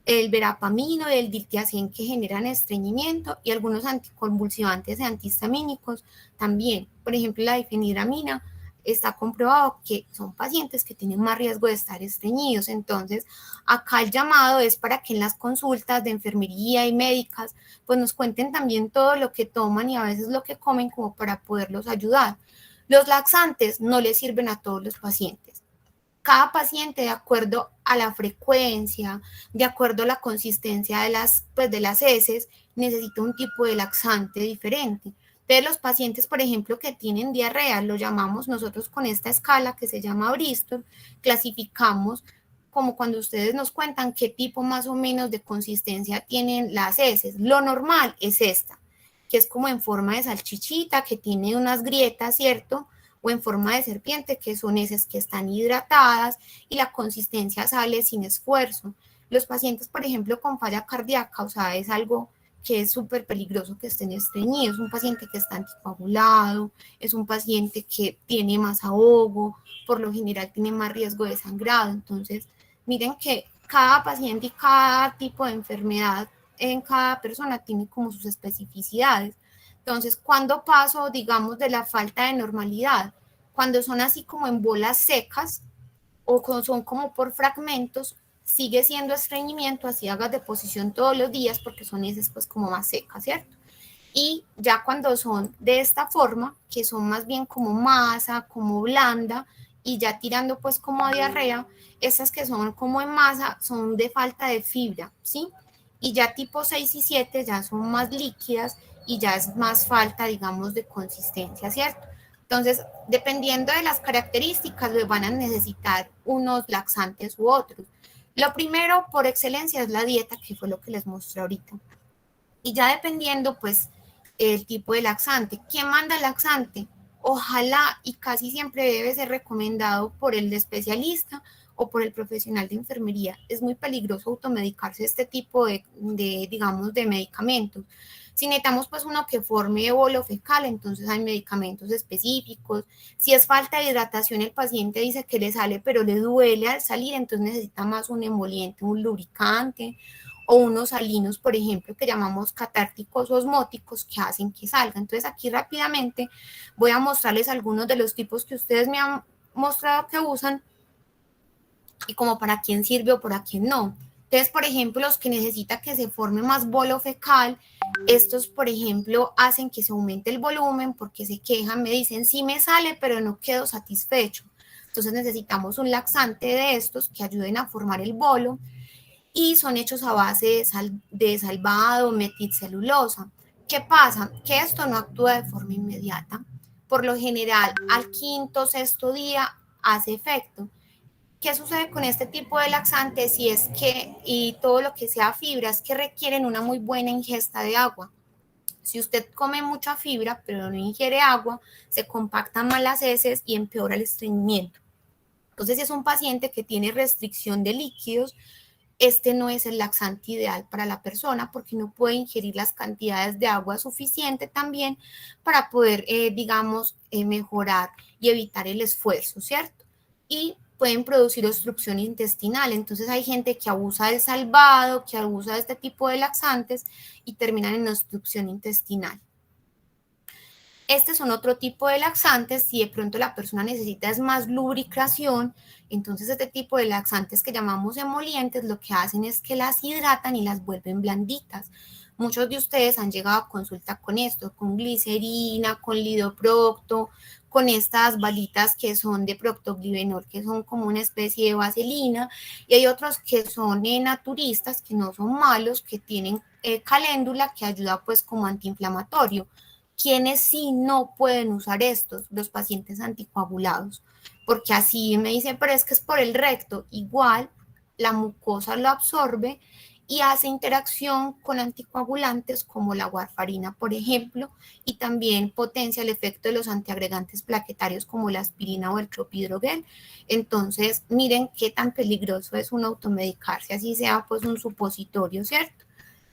el verapamino y el diltiazem, que generan estreñimiento, y algunos anticonvulsivantes y antihistamínicos también. Por ejemplo, la difenidramina está comprobado que son pacientes que tienen más riesgo de estar estreñidos. Entonces, acá el llamado es para que en las consultas de enfermería y médicas, pues nos cuenten también todo lo que toman y a veces lo que comen, como para poderlos ayudar. Los laxantes no les sirven a todos los pacientes. Cada paciente, de acuerdo a la frecuencia, de acuerdo a la consistencia de las heces, necesita un tipo de laxante diferente. Entonces, los pacientes, por ejemplo, que tienen diarrea, lo llamamos nosotros con esta escala que se llama Bristol, clasificamos como cuando ustedes nos cuentan qué tipo más o menos de consistencia tienen las heces. Lo normal es esta, que es como en forma de salchichita, que tiene unas grietas, ¿cierto? O en forma de serpiente, que son heces que están hidratadas y la consistencia sale sin esfuerzo. Los pacientes, por ejemplo, con falla cardíaca, o sea, es algo que es súper peligroso que estén estreñidos, es un paciente que está anticoagulado, es un paciente que tiene más ahogo, por lo general tiene más riesgo de sangrado. Entonces, miren que cada paciente y cada tipo de enfermedad en cada persona tiene como sus especificidades. Entonces, cuando paso, digamos, de la falta de normalidad, cuando son así como en bolas secas o son como por fragmentos, sigue siendo estreñimiento, así hagas deposición todos los días, porque son heces pues como más secas, ¿cierto? Y ya cuando son de esta forma, que son más bien como masa, como blanda, y ya tirando pues como a diarrea, estas que son como en masa son de falta de fibra, ¿sí? Y ya tipo 6 y 7 ya son más líquidas y ya es más falta, digamos, de consistencia, ¿cierto? Entonces, dependiendo de las características, les van a necesitar unos laxantes u otros. Lo primero, por excelencia, es la dieta, que fue lo que les mostré ahorita. Y ya dependiendo, pues, el tipo de laxante. ¿Quién manda el laxante? Ojalá, y casi siempre debe ser recomendado por el especialista o por el profesional de enfermería. Es muy peligroso automedicarse este tipo digamos, de medicamentos. Si necesitamos pues uno que forme bolo fecal, entonces hay medicamentos específicos. Si es falta de hidratación, el paciente dice que le sale, pero le duele al salir, entonces necesita más un emoliente, un lubricante o unos salinos, por ejemplo, que llamamos catárticos osmóticos, que hacen que salga. Entonces aquí rápidamente voy a mostrarles algunos de los tipos que ustedes me han mostrado que usan y como para quién sirve o para quién no. Entonces, por ejemplo, los que necesitan que se forme más bolo fecal, estos, por ejemplo, hacen que se aumente el volumen porque se quejan, me dicen, sí me sale, pero no quedo satisfecho. Entonces necesitamos un laxante de estos que ayuden a formar el bolo y son hechos a base de salvado, metilcelulosa. ¿Qué pasa? Que esto no actúa de forma inmediata. Por lo general, al quinto, sexto día hace efecto. ¿Qué sucede con este tipo de laxantes? Y es que, y todo lo que sea fibras, que requieren una muy buena ingesta de agua. Si usted come mucha fibra, pero no ingiere agua, se compactan mal las heces y empeora el estreñimiento. Entonces, si es un paciente que tiene restricción de líquidos, este no es el laxante ideal para la persona porque no puede ingerir las cantidades de agua suficiente también para poder, digamos, mejorar y evitar el esfuerzo, ¿cierto? Y pueden producir obstrucción intestinal. Entonces hay gente que abusa del salvado, que abusa de este tipo de laxantes y terminan en obstrucción intestinal. Este son otro tipo de laxantes. Si de pronto la persona necesita es más lubricación, entonces este tipo de laxantes que llamamos emolientes lo que hacen es que las hidratan y las vuelven blanditas. Muchos de ustedes han llegado a consulta con esto, con glicerina, con lidoprocto, con estas balitas que son de proctoglivenol, que son como una especie de vaselina, y hay otros que son naturistas, que no son malos, que tienen caléndula, que ayuda pues como antiinflamatorio. ¿Quiénes sí no pueden usar estos? Los pacientes anticoagulados, porque así me dicen, pero es que es por el recto. Igual la mucosa lo absorbe y hace interacción con anticoagulantes como la warfarina, por ejemplo, y también potencia el efecto de los antiagregantes plaquetarios como la aspirina o el clopidogrel. Entonces, miren qué tan peligroso es un automedicarse, así sea pues un supositorio, ¿cierto?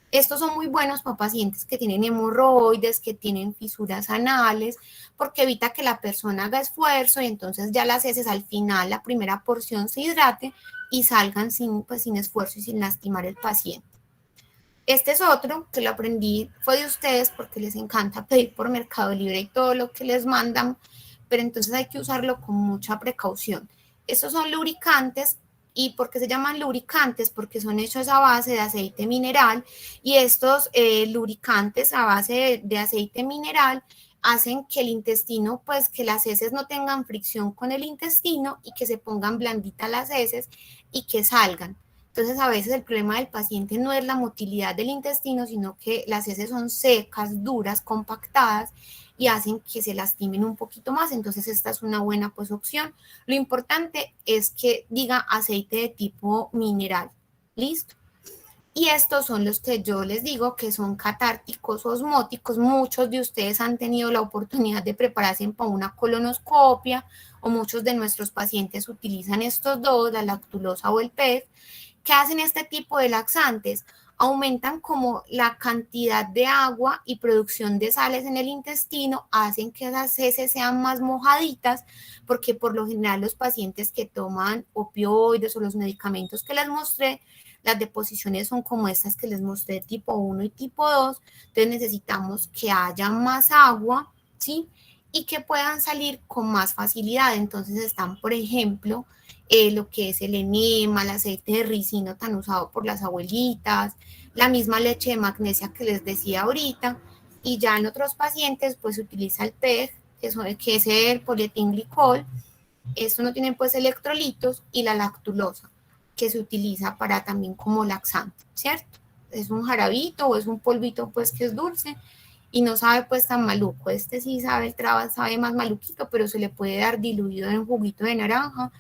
Estos son muy buenos para pacientes que tienen hemorroides, que tienen fisuras anales, porque evita que la persona haga esfuerzo y entonces ya las heces al final, la primera porción se hidrate y salgan sin, pues, sin esfuerzo y sin lastimar el paciente. Este es otro que lo aprendí, fue de ustedes porque les encanta pedir por Mercado Libre y todo lo que les mandan, pero entonces hay que usarlo con mucha precaución. Estos son lubricantes. ¿Y por qué se llaman lubricantes? Porque son hechos a base de aceite mineral y estos lubricantes a base de aceite mineral hacen que el intestino, pues que las heces no tengan fricción con el intestino y que se pongan blanditas las heces y que salgan. Entonces, a veces el problema del paciente no es la motilidad del intestino, sino que las heces son secas, duras, compactadas y hacen que se lastimen un poquito más. Entonces, esta es una buena pues, opción. Lo importante es que diga aceite de tipo mineral. ¿Listo? Y estos son los que yo les digo que son catárticos osmóticos. Muchos de ustedes han tenido la oportunidad de prepararse para una colonoscopia o muchos de nuestros pacientes utilizan estos dos, la lactulosa o el PEG. ¿Qué hacen este tipo de laxantes? Aumentan como la cantidad de agua y producción de sales en el intestino, hacen que esas heces sean más mojaditas, porque por lo general los pacientes que toman opioides o los medicamentos que les mostré, las deposiciones son como estas que les mostré, tipo 1 y tipo 2, entonces necesitamos que haya más agua, ¿sí? Y que puedan salir con más facilidad. Entonces están, por ejemplo, lo que es el enema, el aceite de ricino tan usado por las abuelitas, la misma leche de magnesia que les decía ahorita, y ya en otros pacientes pues se utiliza el PEG, que es el polietilenglicol. Esto no tiene pues electrolitos, y la lactulosa, que se utiliza para también como laxante, ¿cierto? Es un jarabito o es un polvito pues que es dulce y no sabe pues tan maluco. Este sí sabe, el traba sabe más maluquito, pero se le puede dar diluido en juguito de naranja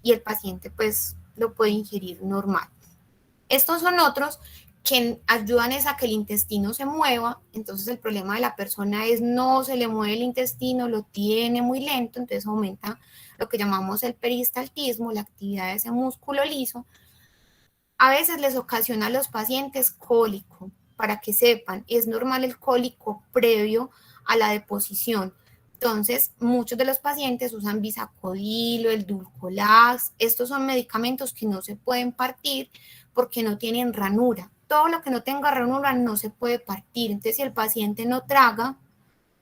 y el paciente pues lo puede ingerir normal. Estos son otros que ayudan es a que el intestino se mueva. Entonces el problema de la persona es no se le mueve el intestino, lo tiene muy lento, entonces aumenta lo que llamamos el peristaltismo, la actividad de ese músculo liso. A veces les ocasiona a los pacientes cólico. Para que sepan, es normal el cólico previo a la deposición. Entonces, muchos de los pacientes usan Bisacodilo, el Dulcolax. Estos son medicamentos que no se pueden partir porque no tienen ranura. Todo lo que no tenga ranura no se puede partir. Entonces, si el paciente no traga,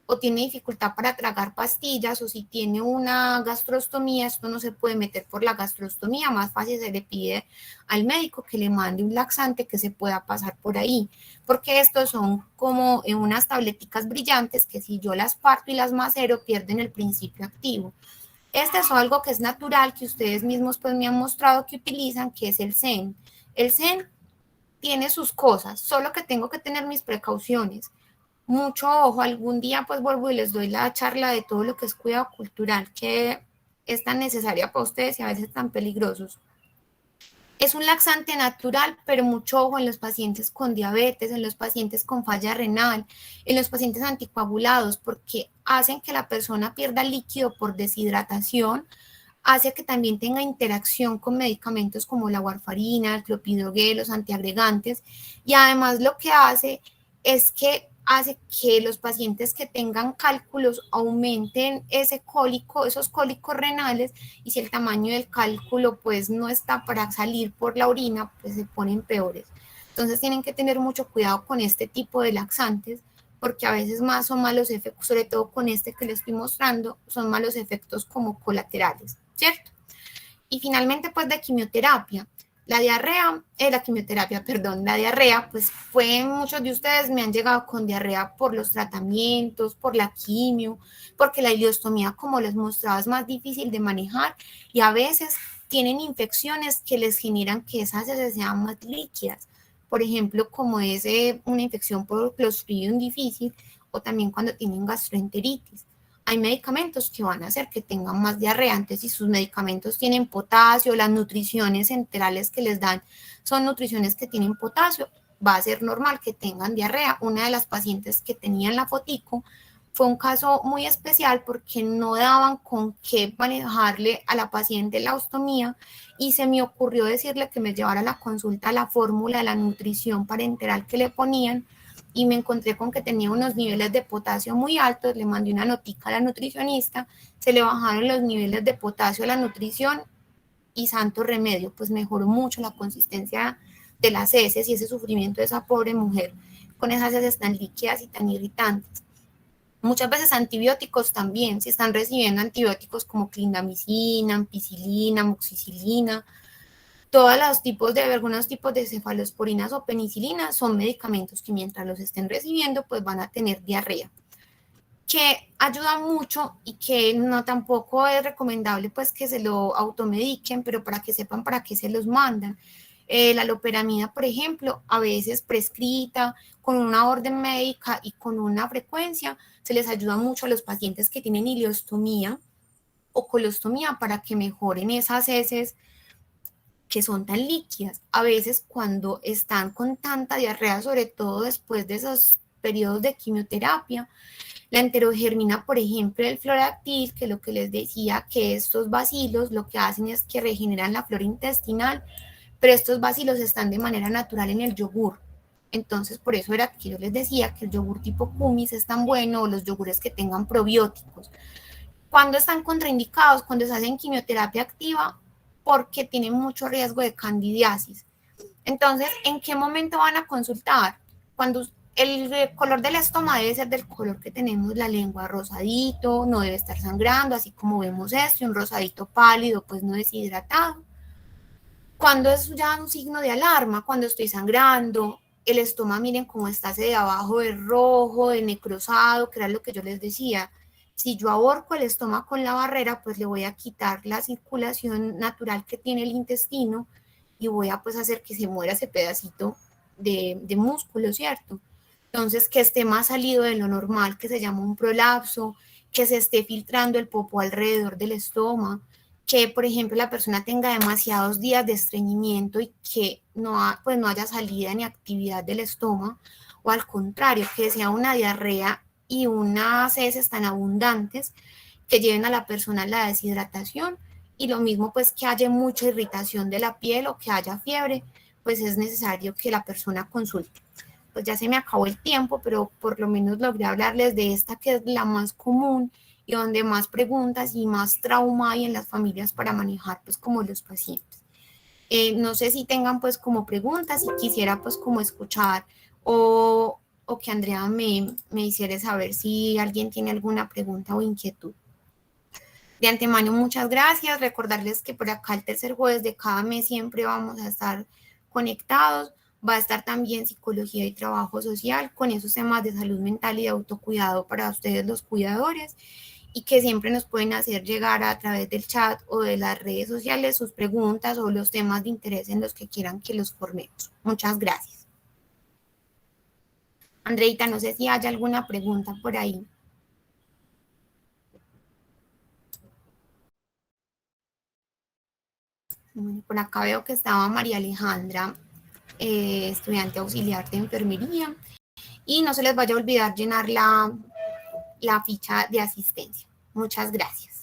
o tiene dificultad para tragar pastillas, o si tiene una gastrostomía, esto no se puede meter por la gastrostomía, más fácil se le pide al médico que le mande un laxante que se pueda pasar por ahí, porque estos son como en unas tableticas brillantes que si yo las parto y las macero pierden el principio activo. Este es algo que es natural, que ustedes mismos pues me han mostrado que utilizan, que es el Zen. El Zen tiene sus cosas, solo que tengo que tener mis precauciones. Mucho ojo, algún día pues vuelvo y les doy la charla de todo lo que es cuidado cultural, que es tan necesaria para ustedes y a veces tan peligrosos. Es un laxante natural, pero mucho ojo en los pacientes con diabetes, en los pacientes con falla renal, en los pacientes anticoagulados, porque hacen que la persona pierda líquido por deshidratación, hace que también tenga interacción con medicamentos como la warfarina, el clopidogrel, los antiagregantes, y además lo que hace es que hace que los pacientes que tengan cálculos aumenten ese cólico, esos cólicos renales, y si el tamaño del cálculo pues no está para salir por la orina, pues se ponen peores. Entonces tienen que tener mucho cuidado con este tipo de laxantes, porque a veces más son malos efectos, sobre todo con este que les estoy mostrando, son malos efectos como colaterales, ¿cierto? Y finalmente, pues de quimioterapia. La quimioterapia, perdón, la diarrea, pues fue, muchos de ustedes me han llegado con diarrea por los tratamientos, por la quimio, porque la ileostomía, como les mostraba, es más difícil de manejar y a veces tienen infecciones que les generan que esas heces sean más líquidas. Por ejemplo, como es una infección por Clostridium difícil o también cuando tienen gastroenteritis. Hay medicamentos que van a hacer que tengan más diarrea. Entonces, si sus medicamentos tienen potasio, las nutriciones enterales que les dan son nutriciones que tienen potasio, va a ser normal que tengan diarrea. Una de las pacientes que tenía en la fotico Fue un caso muy especial porque no daban con qué manejarle a la paciente la ostomía y se me ocurrió decirle que me llevara a la consulta la fórmula de la nutrición parenteral que le ponían y me encontré con que tenía unos niveles de potasio muy altos, le mandé una notica a la nutricionista, se le bajaron los niveles de potasio a la nutrición y santo remedio, pues mejoró mucho la consistencia de las heces y ese sufrimiento de esa pobre mujer con esas heces tan líquidas y tan irritantes. Muchas veces antibióticos también, si están recibiendo antibióticos como clindamicina, ampicilina, amoxicilina, algunos tipos de cefalosporinas o penicilinas son medicamentos que mientras los estén recibiendo, pues van a tener diarrea, que ayuda mucho y que no tampoco es recomendable pues que se lo automediquen, pero para que sepan para qué se los mandan. La loperamida, por ejemplo, a veces prescrita con una orden médica y con una frecuencia, se les ayuda mucho a los pacientes que tienen ileostomía o colostomía para que mejoren esas heces que son tan líquidas. A veces cuando están con tanta diarrea, sobre todo después de esos periodos de quimioterapia, la enterogermina, por ejemplo, el floradactil, que lo que les decía, que estos bacilos lo que hacen es que regeneran la flora intestinal, pero estos bacilos están de manera natural en el yogur. Entonces, por eso era que yo les decía que el yogur tipo kumis es tan bueno, o los yogures que tengan probióticos. Cuando están contraindicados, cuando se hacen quimioterapia activa, porque tienen mucho riesgo de candidiasis. Entonces, ¿en qué momento van a consultar? Cuando el color del estómago debe ser del color que tenemos la lengua, rosadito, no debe estar sangrando, así como vemos esto, un rosadito pálido, pues no deshidratado. Cuando es ya un signo de alarma, cuando estoy sangrando, el estómago, miren cómo está hacia de abajo de rojo, de necrosado, que era lo que yo les decía. Si yo ahorco el estómago con la barrera, pues le voy a quitar la circulación natural que tiene el intestino y voy a pues hacer que se muera ese pedacito de músculo, ¿cierto? Entonces, que esté más salido de lo normal, que se llama un prolapso, que se esté filtrando el popó alrededor del estómago, que, por ejemplo, la persona tenga demasiados días de estreñimiento y que pues no haya salida ni actividad del estómago, o al contrario, que sea una diarrea y unas heces tan abundantes que lleven a la persona a la deshidratación, y lo mismo pues que haya mucha irritación de la piel o que haya fiebre, pues es necesario que la persona consulte. Pues ya se me acabó el tiempo, pero por lo menos logré hablarles de esta que es la más común y donde más preguntas y más trauma hay en las familias para manejar pues como los pacientes. No sé si tengan pues como preguntas y quisiera pues como escuchar o que Andrea me hiciera saber si alguien tiene alguna pregunta o inquietud. De antemano, muchas gracias. Recordarles que por acá el tercer jueves de cada mes siempre vamos a estar conectados. Va a estar también psicología y trabajo social con esos temas de salud mental y de autocuidado para ustedes los cuidadores, y que siempre nos pueden hacer llegar a través del chat o de las redes sociales sus preguntas o los temas de interés en los que quieran que los formemos. Muchas gracias. Andreita, no sé si hay alguna pregunta por ahí. Bueno, por acá veo que estaba María Alejandra, estudiante auxiliar de enfermería. Y no se les vaya a olvidar llenar la ficha de asistencia. Muchas gracias.